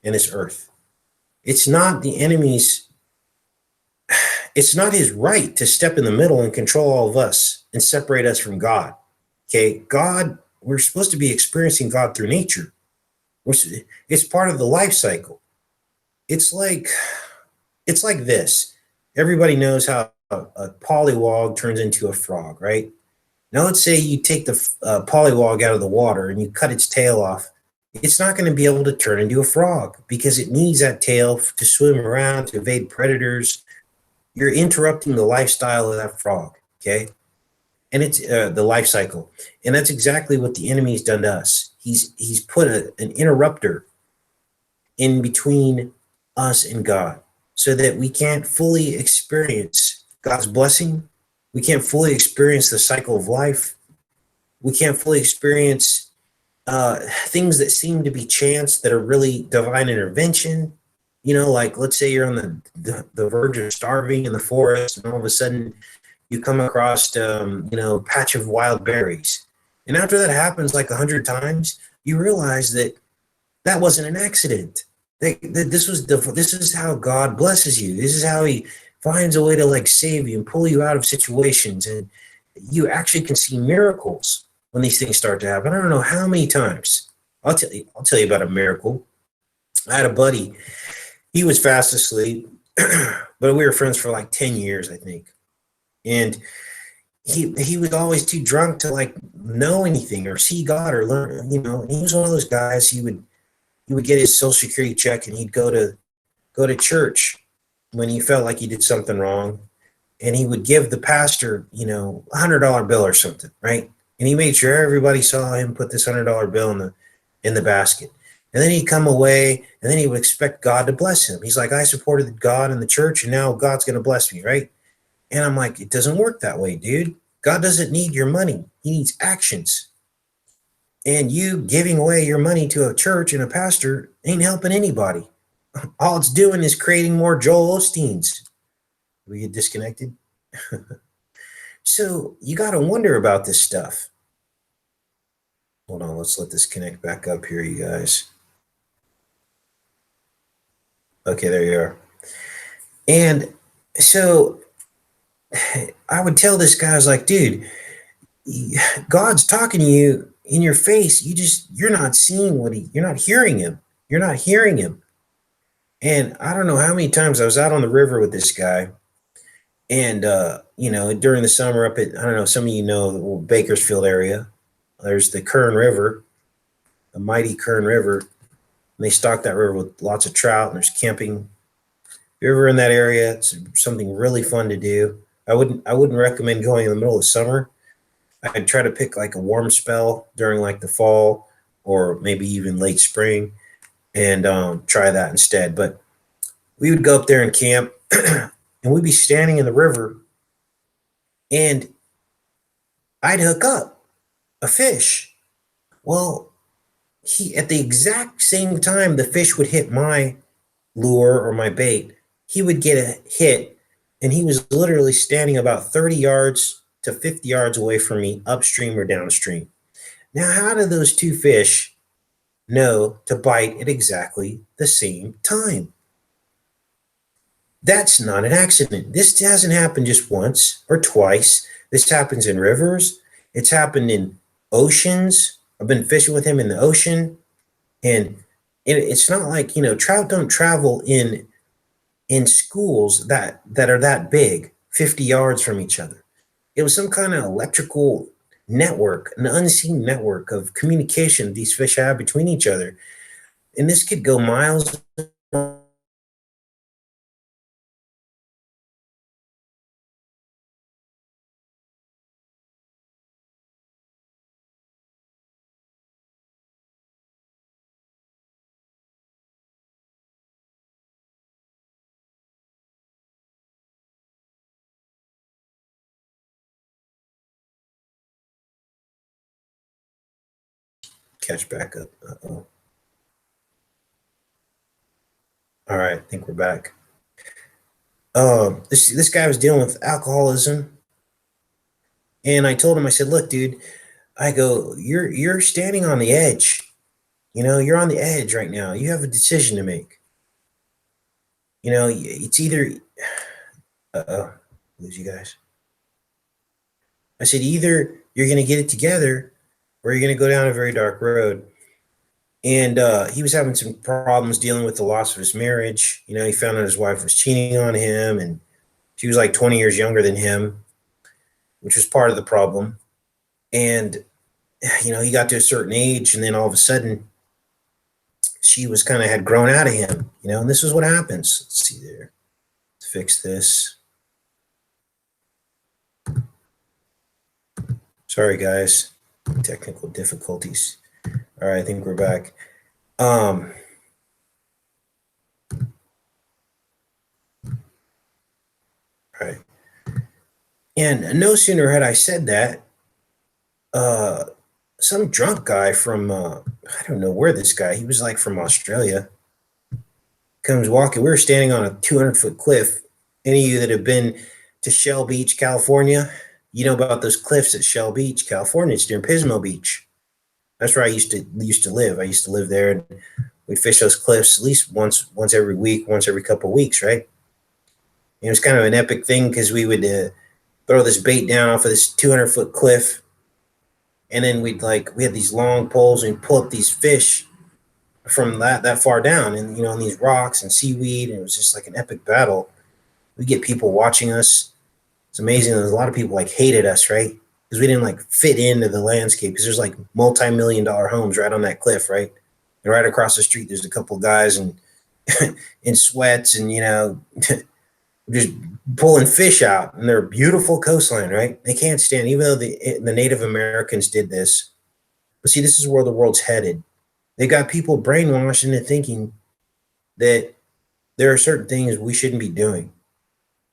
and His earth. It's not the enemy's, it's not his right to step in the middle and control all of us and separate us from God. Okay, God, we're supposed to be experiencing God through nature. It's part of the life cycle. It's like it's like this. Everybody knows how a pollywog turns into a frog, right? Now, let's say you take the pollywog out of the water and you cut its tail off. It's not going to be able to turn into a frog because it needs that tail to swim around, to evade predators. You're interrupting the lifestyle of that frog, okay? And it's the life cycle. And that's exactly what the enemy's done to us. He's put an interrupter in between us and God so that we can't fully experience God's blessing. We can't fully experience the cycle of life. We can't fully experience things that seem to be chance that are really divine intervention. Like let's say you're on the verge of starving in the forest, and all of a sudden you come across patch of wild berries. And after that happens like 100 times, you realize that that wasn't an accident. This is how God blesses you. This is how He finds a way to like save you and pull you out of situations, and you actually can see miracles when these things start to happen. I don't know how many times. I'll tell you about a miracle. I had a buddy. He was fast asleep, but we were friends for like 10 years, I think. And he was always too drunk to like know anything or see God or learn. He was one of those guys. He would get his social security check and he'd go to church when he felt like he did something wrong, and he would give the pastor $100 bill or something, right? And he made sure everybody saw him put this $100 bill in the basket. And then he'd come away, and then he would expect God to bless him. He's like, I supported God and the church, and now God's going to bless me, right? And I'm like, it doesn't work that way, dude. God doesn't need your money. He needs actions. And you giving away your money to a church and a pastor ain't helping anybody. All it's doing is creating more Joel Osteens. We get disconnected. So you got to wonder about this stuff. Hold on, let's let this connect back up here, you guys. Okay, there you are. And so I would tell this guy, I was like, dude, God's talking to you in your face. You're not seeing you're not hearing him. You're not hearing him. And I don't know how many times I was out on the river with this guy. And, during the summer up at, I don't know, some of you know the Bakersfield area, there's the Kern River, the mighty Kern River. And they stock that river with lots of trout, and there's camping. If you're ever in that area, it's something really fun to do. I wouldn't recommend going in the middle of summer. I'd try to pick like a warm spell during like the fall or maybe even late spring and try that instead. But we would go up there and camp and we'd be standing in the river and I'd hook up a fish. Well, he at the exact same time the fish would hit my lure or my bait, he would get a hit, and he was literally standing about 30 yards to 50 yards away from me, upstream or downstream. Now, how do those two fish know to bite at exactly the same time? That's not an accident. This hasn't happened just once or twice. This happens in rivers. It's happened in oceans. I've been fishing with him in the ocean, and it's not like trout don't travel in schools that are that big, 50 yards from each other. It was some kind of electrical network, an unseen network of communication these fish have between each other, and this could go miles catch back up. Uh-oh. All right, I think we're back. This guy was dealing with alcoholism, and I told him, I said, "Look, dude, I go, you're standing on the edge. You know, you're on the edge right now. You have a decision to make. You know, it's either, lose you guys. I said, either you're going to get it together, or you're going to go down a very dark road." And he was having some problems dealing with the loss of his marriage. You know, he found out his wife was cheating on him, and she was like 20 years younger than him, which was part of the problem. And, you know, he got to a certain age, and then all of a sudden, she was kind of had grown out of him, you know, and this is what happens. Let's see there. Let's fix this. Sorry, guys. Technical difficulties. All right, I think we're back. All right. And no sooner had I said that, some drunk guy from, I don't know where this guy, he was like from Australia, comes walking. We were standing on a 200-foot cliff. Any of you that have been to Shell Beach, California, you know about those cliffs at Shell Beach, California. It's near Pismo Beach. That's where I used to live. I used to live there, and we'd fish those cliffs at least once every week, once every couple of weeks, right? And it was kind of an epic thing because we would throw this bait down off of this 200-foot cliff, and then we had these long poles, and we'd pull up these fish from that far down, and, you know, on these rocks and seaweed, and it was just like an epic battle. We get people watching us. It's amazing. There's a lot of people like hated us, right? Because we didn't like fit into the landscape, because there's like multi-million-dollar homes right on that cliff, right? And right across the street, there's a couple guys and in sweats, and, you know, just pulling fish out, and they're beautiful coastline, right? They can't stand, even though the Native Americans did this. But see, this is where the world's headed. They got people brainwashed into thinking that there are certain things we shouldn't be doing.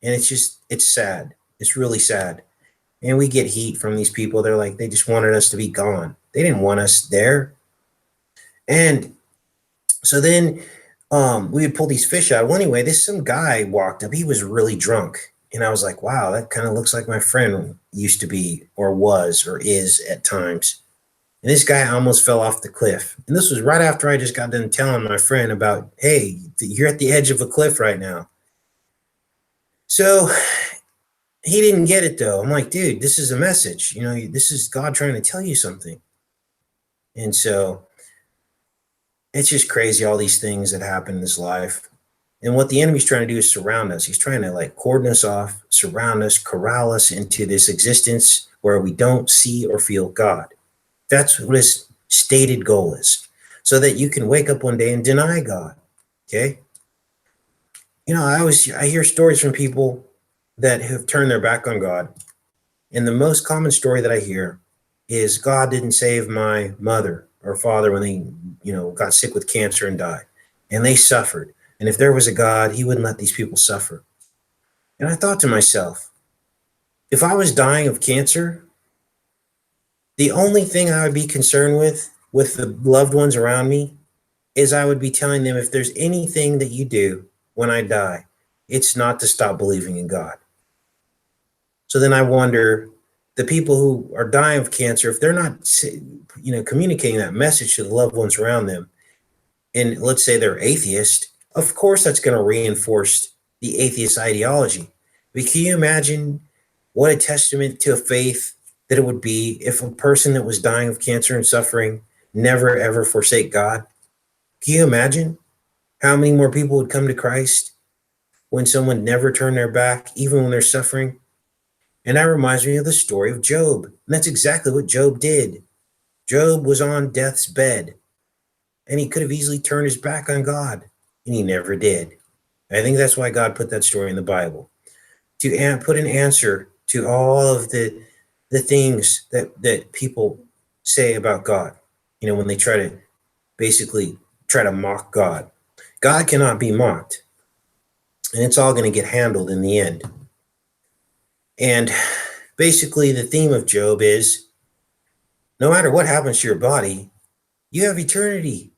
And it's sad. It's really sad. And we get heat from these people. They're like, they just wanted us to be gone. They didn't want us there. And so then we would pull these fish out. Well, anyway, some guy walked up. He was really drunk. And I was like, wow, that kind of looks like my friend used to be, or was, or is at times. And this guy almost fell off the cliff. And this was right after I just got done telling my friend about, hey, you're at the edge of a cliff right now. So he didn't get it, though. I'm like, dude, this is a message. You know, this is God trying to tell you something. And so it's just crazy, all these things that happen in this life. And what the enemy's trying to do is surround us. He's trying to like cordon us off, surround us, corral us into this existence where we don't see or feel God. That's what his stated goal is, so that you can wake up one day and deny God. Okay. You know, I hear stories from people that have turned their back on God. And the most common story that I hear is, God didn't save my mother or father when they, you know, got sick with cancer and died, and they suffered. And if there was a God, he wouldn't let these people suffer. And I thought to myself, if I was dying of cancer, the only thing I would be concerned with the loved ones around me, is I would be telling them, if there's anything that you do when I die, it's not to stop believing in God. So then I wonder, the people who are dying of cancer, if they're not, you know, communicating that message to the loved ones around them, and let's say they're atheist, of course that's going to reinforce the atheist ideology. But can you imagine what a testament to a faith that it would be if a person that was dying of cancer and suffering never ever forsake God? Can you imagine how many more people would come to Christ when someone never turned their back, even when they're suffering? And that reminds me of the story of Job. And that's exactly what Job did. Job was on death's bed, and he could have easily turned his back on God, and he never did. I think that's why God put that story in the Bible, to put an answer to all of the things that people say about God, you know, when they try to mock God. God cannot be mocked, and it's all going to get handled in the end. And basically the theme of Job is, no matter what happens to your body, You have eternity.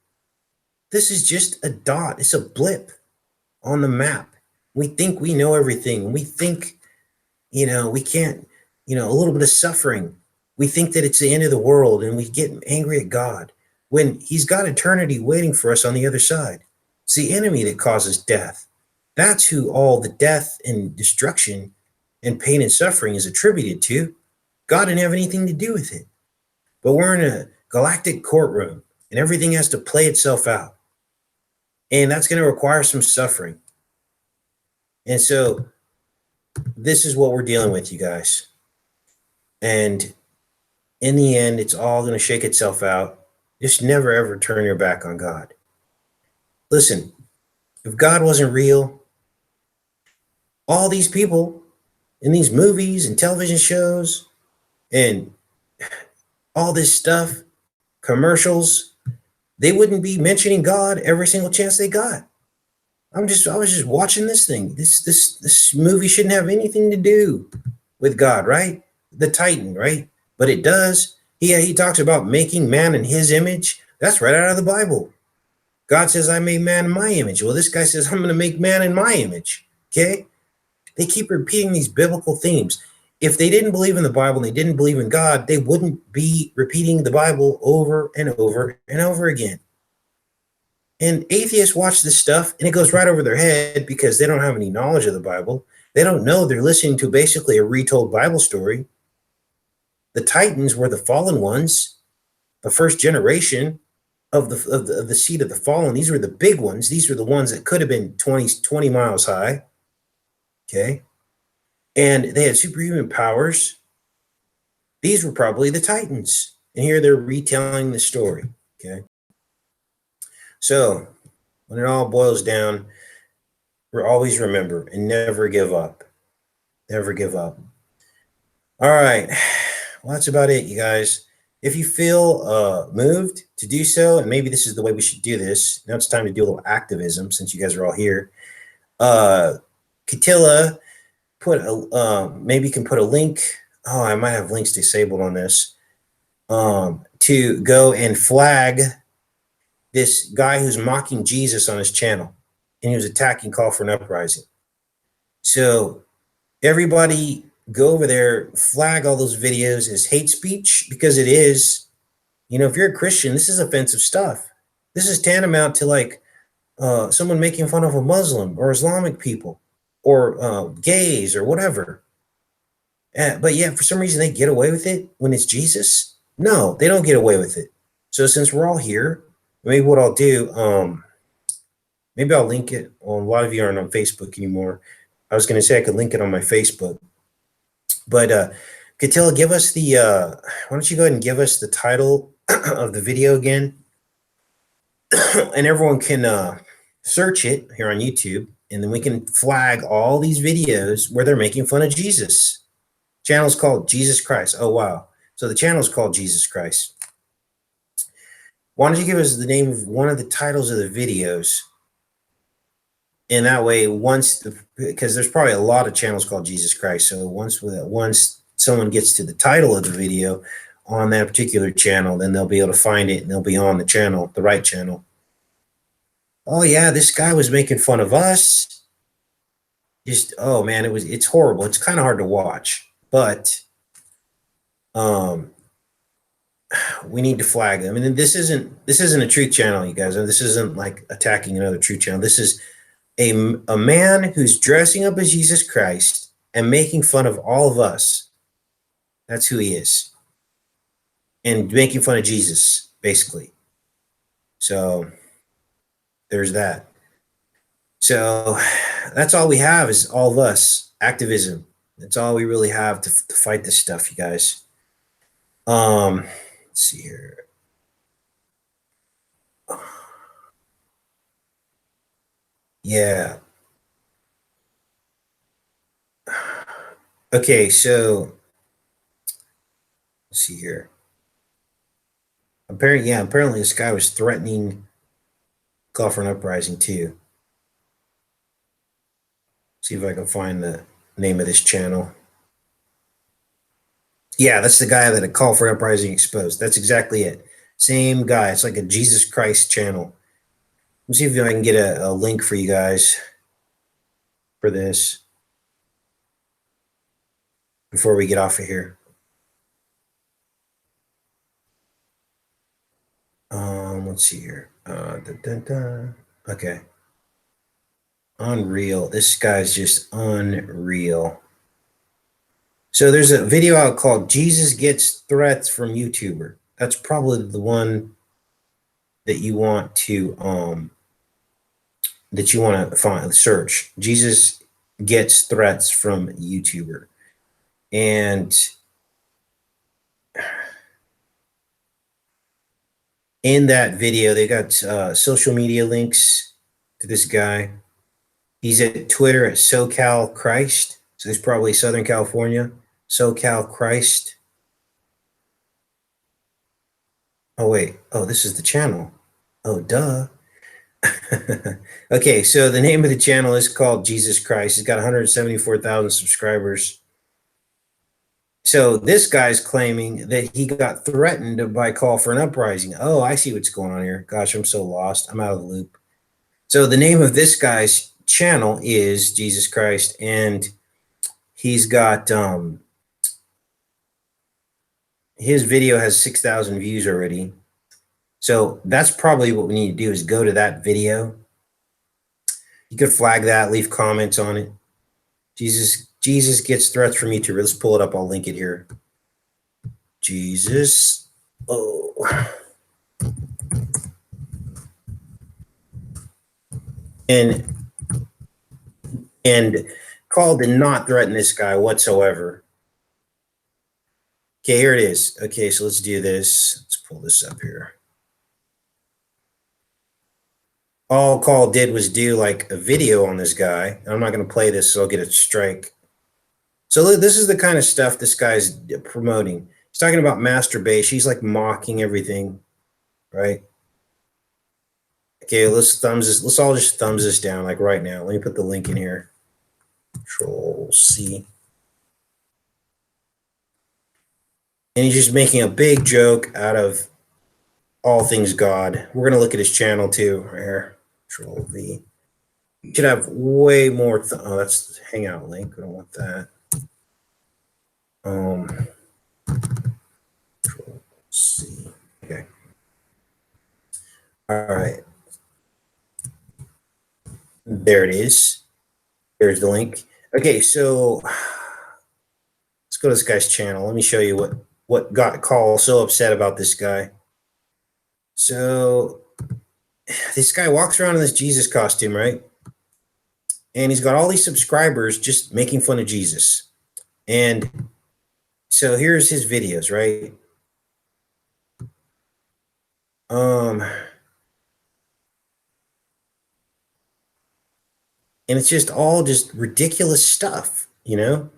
This is just a dot. It's a blip on the map. We think we know everything. We think, we can't, a little bit of suffering. We think that it's the end of the world and we get angry at God when he's got eternity waiting for us on the other side. It's the enemy that causes death. That's who all the death and destruction and pain and suffering is attributed to. God didn't have anything to do with it. But we're in a galactic courtroom and everything has to play itself out. And that's going to require some suffering. And so this is what we're dealing with, you guys. And in the end, it's all going to shake itself out. Just never, ever turn your back on God. Listen, if God wasn't real, all these people in these movies and television shows and all this stuff, commercials, they wouldn't be mentioning God every single chance they got. I was just watching this thing. This movie shouldn't have anything to do with God, right? The Titan, right? But it does. He talks about making man in his image. That's right out of the Bible. God says, I made man in my image. Well, this guy says, I'm going to make man in my image. Okay? They keep repeating these biblical themes. If they didn't believe in the Bible and they didn't believe in God, they wouldn't be repeating the Bible over and over and over again. And atheists watch this stuff and it goes right over their head because they don't have any knowledge of the Bible. They don't know. They're listening to basically a retold Bible story. The Titans were the fallen ones, the first generation of the seed of the fallen. These were the big ones. These were the ones that could have been 20 miles high. Okay. And they had superhuman powers. These were probably the Titans. And here they're retelling the story. Okay. So when it all boils down, always remember and never give up. Never give up. All right. Well, that's about it, you guys. If you feel moved to do so, and maybe this is the way we should do this, now it's time to do a little activism since you guys are all here. Katilla maybe can put a link. Oh, I might have links disabled on this. To go and flag this guy who's mocking Jesus on his channel, and he was attacking Call for an Uprising. So everybody go over there, flag all those videos as hate speech, because it is. If you're a Christian, this is offensive stuff. This is tantamount to like someone making fun of a Muslim or Islamic people or gays or whatever. But yeah, for some reason they get away with it when it's Jesus. No, they don't get away with it. So since we're all here, maybe what I'll do, maybe I'll link it. Well, a lot of you aren't on Facebook anymore. I was going to say I could link it on my Facebook. But Katilla, give us the, why don't you go ahead and give us the title of the video again? And everyone can search it here on YouTube, and then we can flag all these videos where they're making fun of Jesus. Channel's called Jesus Christ. Oh, wow. So the channel's called Jesus Christ. Why don't you give us the name of one of the titles of the videos? And that way, because there's probably a lot of channels called Jesus Christ. So once someone gets to the title of the video on that particular channel, then they'll be able to find it and they'll be on the channel, the right channel. Oh yeah, this guy was making fun of us. Oh man, it's horrible. It's kind of hard to watch, but we need to flag them. And this isn't a truth channel, you guys. This isn't like attacking another truth channel. This is a man who's dressing up as Jesus Christ and making fun of all of us. That's who he is. And making fun of Jesus, basically. So there's that. So that's all we have is all of us. Activism. That's all we really have to fight this stuff, you guys. Let's see here. Yeah. Okay, so let's see here. Apparently this guy was threatening Call for an Uprising too. See if I can find the name of this channel. Yeah, that's the guy that a Call for an Uprising exposed. That's exactly it. Same guy. It's like a Jesus Christ channel. Let's see if I can get a link for you guys for this before we get off of here. Let's see here. Okay. Unreal. This guy's just unreal. So there's a video out called Jesus Gets Threats from YouTuber. That's probably the one that you want to find, search. Jesus Gets Threats from YouTuber. And in that video, they got social media links to this guy. He's at Twitter at SoCal Christ. So he's probably Southern California. SoCal Christ. Oh, wait. Oh, this is the channel. Oh, duh. Okay, so the name of the channel is called Jesus Christ. He's got 174,000 subscribers. So this guy's claiming that he got threatened by call for an uprising. Oh, I see what's going on here. Gosh, I'm so lost. I'm out of the loop. So the name of this guy's channel is Jesus Christ, and he's got his video has 6,000 views already. So that's probably what we need to do is go to that video. You could flag that, leave comments on it. Jesus gets threats from YouTube. Let's pull it up. I'll link it here. Jesus. Oh. And call did not threaten this guy whatsoever. Okay, here it is. Okay, so let's do this. Let's pull this up here. All Call did was do like a video on this guy. I'm not going to play this, so I'll get a strike. So look, this is the kind of stuff this guy's promoting. He's talking about masturbation. He's like mocking everything, right? Okay, let's all just thumbs this down like right now. Let me put the link in here. Control C. And he's just making a big joke out of all things God. We're going to look at his channel too, right here. Control V. You should have way more. Oh, that's Hangout link. We don't want that. Control C. Okay. All right. There it is. There's the link. Okay, so let's go to this guy's channel. Let me show you what got Call so upset about this guy. So this guy walks around in this Jesus costume, right? And he's got all these subscribers just making fun of Jesus. And so here's his videos, right? And it's just all just ridiculous stuff, you know?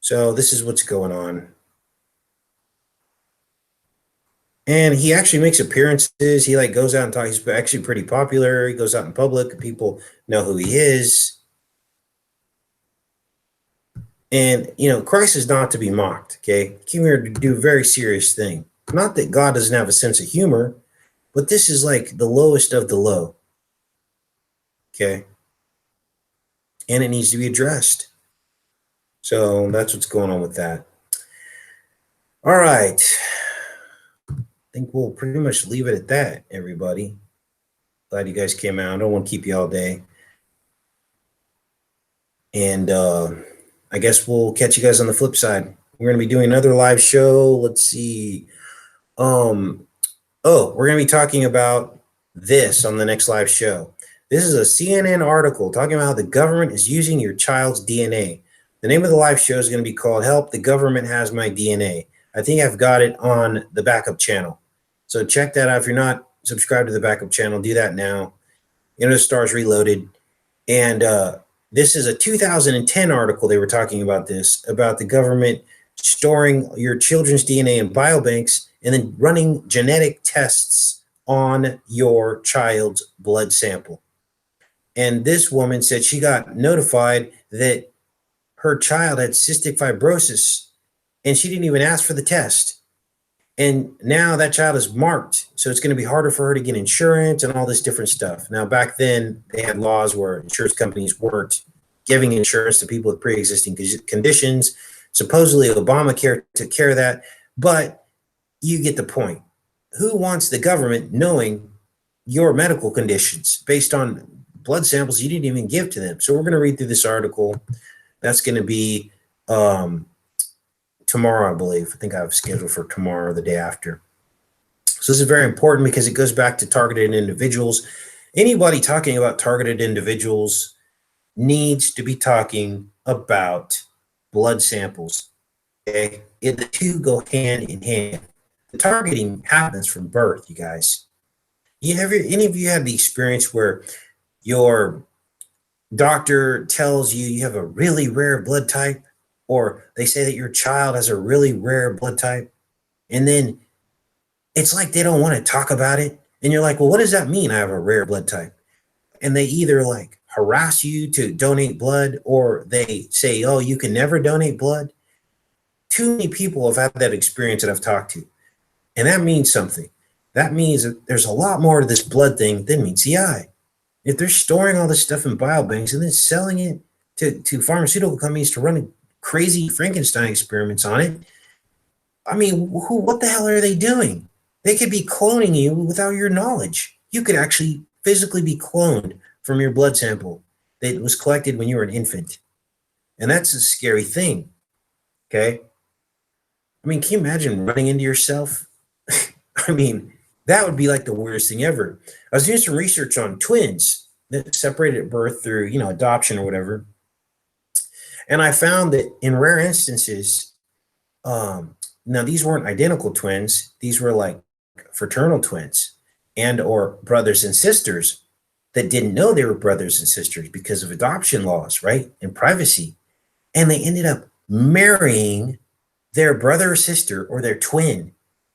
So this is what's going on. And he actually makes appearances. He like goes out and talks. He's actually pretty popular. He goes out in public. People know who he is. And, you know, Christ is not to be mocked, okay? He came here to do a very serious thing. Not that God doesn't have a sense of humor, but this is like the lowest of the low, okay? And it needs to be addressed. So that's what's going on with that. All right. I think we'll pretty much leave it at that, everybody. Glad you guys came out. I don't want to keep you all day. And I guess we'll catch you guys on the flip side. We're going to be doing another live show. Let's see. We're going to be talking about this on the next live show. This is a CNN article talking about how the government is using your child's DNA. The name of the live show is going to be called Help, the Government Has My DNA. I think I've got it on the backup channel. So check that out. If you're not subscribed to the backup channel, do that now. Enter the stars reloaded. And this is a 2010 article. They were talking about this, about the government storing your children's DNA in biobanks and then running genetic tests on your child's blood sample. And this woman said she got notified that her child had cystic fibrosis and she didn't even ask for the test. And now that child is marked. So it's going to be harder for her to get insurance and all this different stuff. Now, back then, they had laws where insurance companies weren't giving insurance to people with pre-existing conditions. Supposedly, Obamacare took care of that. But you get the point. Who wants the government knowing your medical conditions based on blood samples you didn't even give to them? So we're going to read through this article. That's going to be tomorrow, I believe. I think I have scheduled for tomorrow or the day after. So this is very important because it goes back to targeted individuals. Anybody talking about targeted individuals needs to be talking about blood samples. Okay, the two go hand in hand. The targeting happens from birth, you guys. Any of you had the experience where your doctor tells you you have a really rare blood type, or they say that your child has a really rare blood type, and then it's like they don't want to talk about it, and you're like, well, what does that mean, I have a rare blood type? And they either like harass you to donate blood, or they say, oh, you can never donate blood. Too many people have had that experience that I've talked to, and that means something. That means that there's a lot more to this blood thing than meets the eye. If they're storing all this stuff in biobanks and then selling it to pharmaceutical companies to run crazy Frankenstein experiments on it, I mean, what the hell are they doing? They could be cloning you without your knowledge. You could actually physically be cloned from your blood sample that was collected when you were an infant. And that's a scary thing, okay? I mean, can you imagine running into yourself? I mean, that would be like the weirdest thing ever. I was doing some research on twins that separated at birth through, adoption or whatever. And I found that in rare instances, now these weren't identical twins. These were like fraternal twins and or brothers and sisters that didn't know they were brothers and sisters because of adoption laws, right? And privacy. And they ended up marrying their brother or sister or their twin.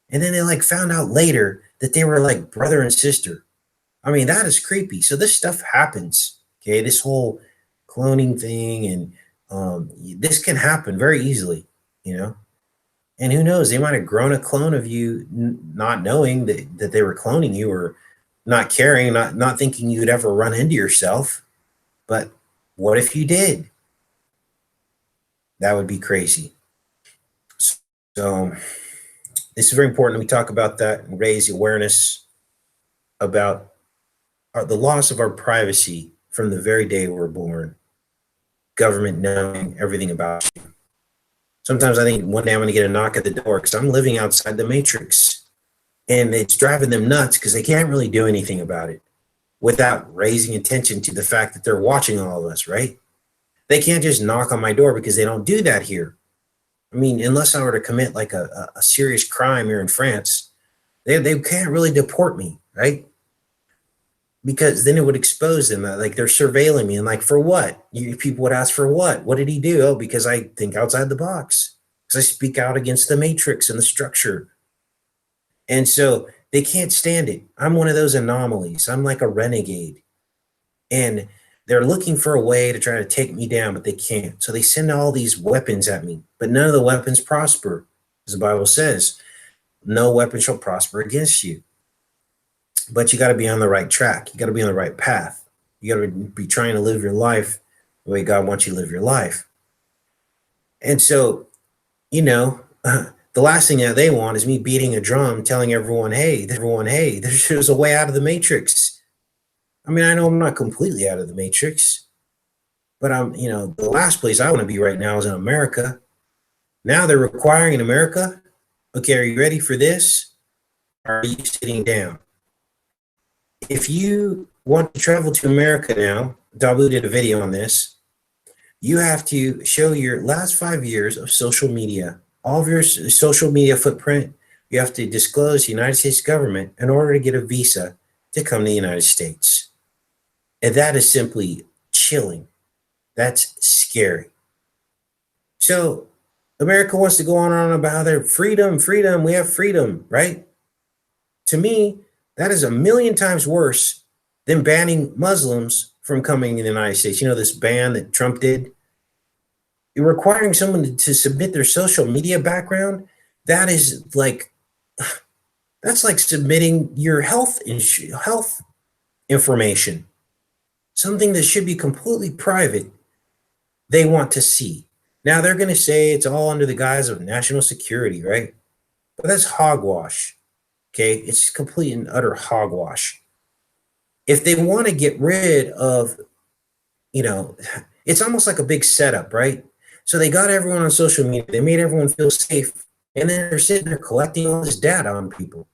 And then they like found out later that they were like brother and sister. I mean, that is creepy. So this stuff happens, okay? This whole cloning thing, and this can happen very easily, And who knows, they might have grown a clone of you not knowing that they were cloning you, or not caring, not thinking you'd ever run into yourself. But what if you did? That would be crazy. So it's very important that we talk about that and raise awareness about the loss of our privacy from the very day we're born. Government knowing everything about you. Sometimes I think one day I'm going to get a knock at the door because I'm living outside the matrix, and it's driving them nuts because they can't really do anything about it without raising attention to the fact that they're watching all of us, right? They can't just knock on my door because they don't do that here. I mean, unless I were to commit like a serious crime here in France, they can't really deport me, right? Because then it would expose them. Like, they're surveilling me, and like, for what? People would ask, for what? What did he do? Oh, because I think outside the box, because I speak out against the matrix and the structure. And so they can't stand it. I'm one of those anomalies. I'm like a renegade. And they're looking for a way to try to take me down, but they can't. So they send all these weapons at me, but none of the weapons prosper. As the Bible says, no weapon shall prosper against you. But you got to be on the right track. You got to be on the right path. You got to be trying to live your life the way God wants you to live your life. And so, the last thing that they want is me beating a drum, telling everyone, hey, there's a way out of the matrix. I mean, I know I'm not completely out of the matrix, but the last place I want to be right now is in America. Now they're requiring in America, okay, are you ready for this? Are you sitting down? If you want to travel to America now, Dabu did a video on this, you have to show your last 5 years of social media, all of your social media footprint. You have to disclose the United States government in order to get a visa to come to the United States. And that is simply chilling. That's scary. So America wants to go on and on about their freedom, we have freedom, right? To me, that is a million times worse than banning Muslims from coming in the United States. This ban that Trump did? requiring someone to submit their social media background, that is like, that's like submitting your health information, something that should be completely private. They want to see. Now they're going to say it's all under the guise of national security, right? But that's hogwash. Okay, it's complete and utter hogwash. If they want to get rid of, it's almost like a big setup, right? So they got everyone on social media, they made everyone feel safe, and then they're sitting there collecting all this data on people.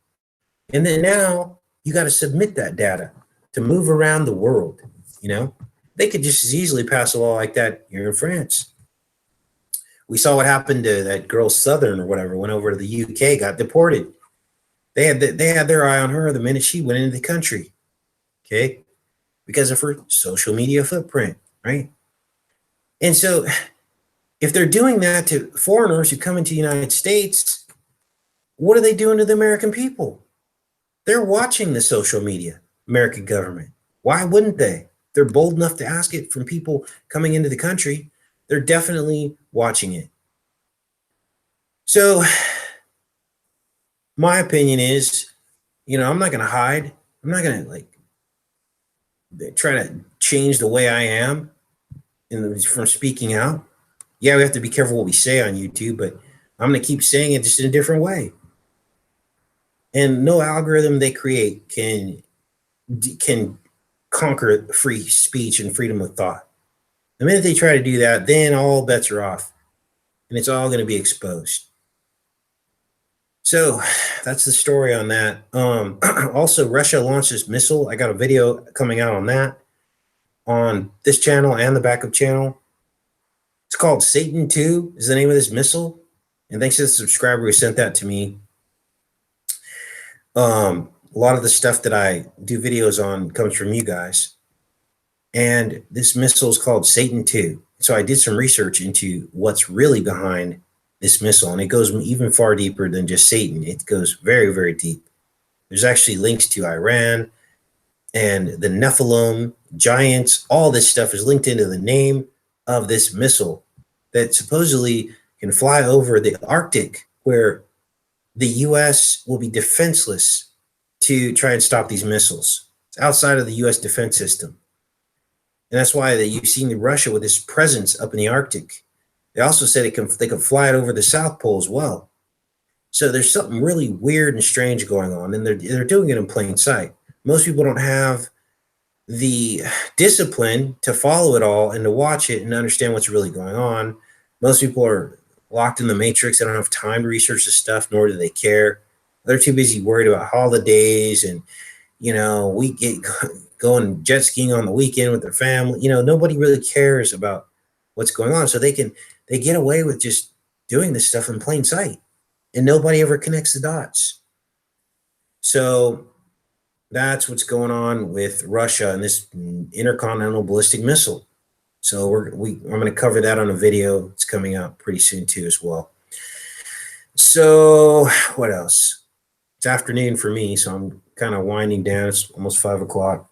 And then now you got to submit that data to move around the world. They could just as easily pass a law like that here in France. We saw what happened to that girl Southern or whatever, went over to the UK, got deported. They had their eye on her the minute she went into the country, okay, because of her social media footprint, right? And so if they're doing that to foreigners who come into the United States, what are they doing to the American people? They're watching the social media, American government. Why wouldn't they? They're bold enough to ask it from people coming into the country. They're definitely watching it. So my opinion is, I'm not going to hide. I'm not going to try to change the way I am from speaking out. Yeah, we have to be careful what we say on YouTube, but I'm going to keep saying it just in a different way. And no algorithm they create can conquer free speech and freedom of thought. The minute they try to do that, then all bets are off, and it's all going to be exposed. So that's the story on that. Also, Russia launched this missile. I got a video coming out on that on this channel and the backup channel. It's called Satan 2 is the name of this missile. And thanks to the subscriber who sent that to me. A lot of the stuff that I do videos on comes from you guys. And this missile is called Satan 2. So I did some research into what's really behind this missile, and it goes even far deeper than just Satan. It goes very, very deep. There's actually links to Iran and the Nephilim, giants. All this stuff is linked into the name of this missile that supposedly can fly over the Arctic, where the U.S. will be defenseless to try and stop these missiles. It's outside of the U.S. defense system. And that's why you've seen Russia with this presence up in the Arctic. They also said they could fly it over the South Pole as well. So there's something really weird and strange going on, and they're doing it in plain sight. Most people don't have the discipline to follow it all and to watch it and understand what's really going on. Most people are locked in the matrix. They don't have time to research this stuff, nor do they care. They're too busy worried about holidays and, we get going jet skiing on the weekend with their family. Nobody really cares about what's going on. So they get away with just doing this stuff in plain sight, and nobody ever connects the dots. So that's what's going on with Russia and this intercontinental ballistic missile. So I'm going to cover that on a video. It's coming out pretty soon too as well. So what else? It's afternoon for me, so I'm kind of winding down. It's almost 5 o'clock.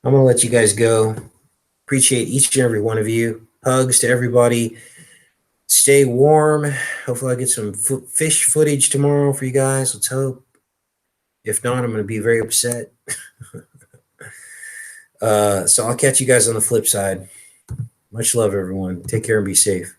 I'm going to let you guys go. Appreciate each and every one of you. Hugs to everybody. Stay warm. Hopefully I get some fish footage tomorrow for you guys. Let's hope. If not, I'm going to be very upset. So I'll catch you guys on the flip side. Much love, everyone. Take care and be safe.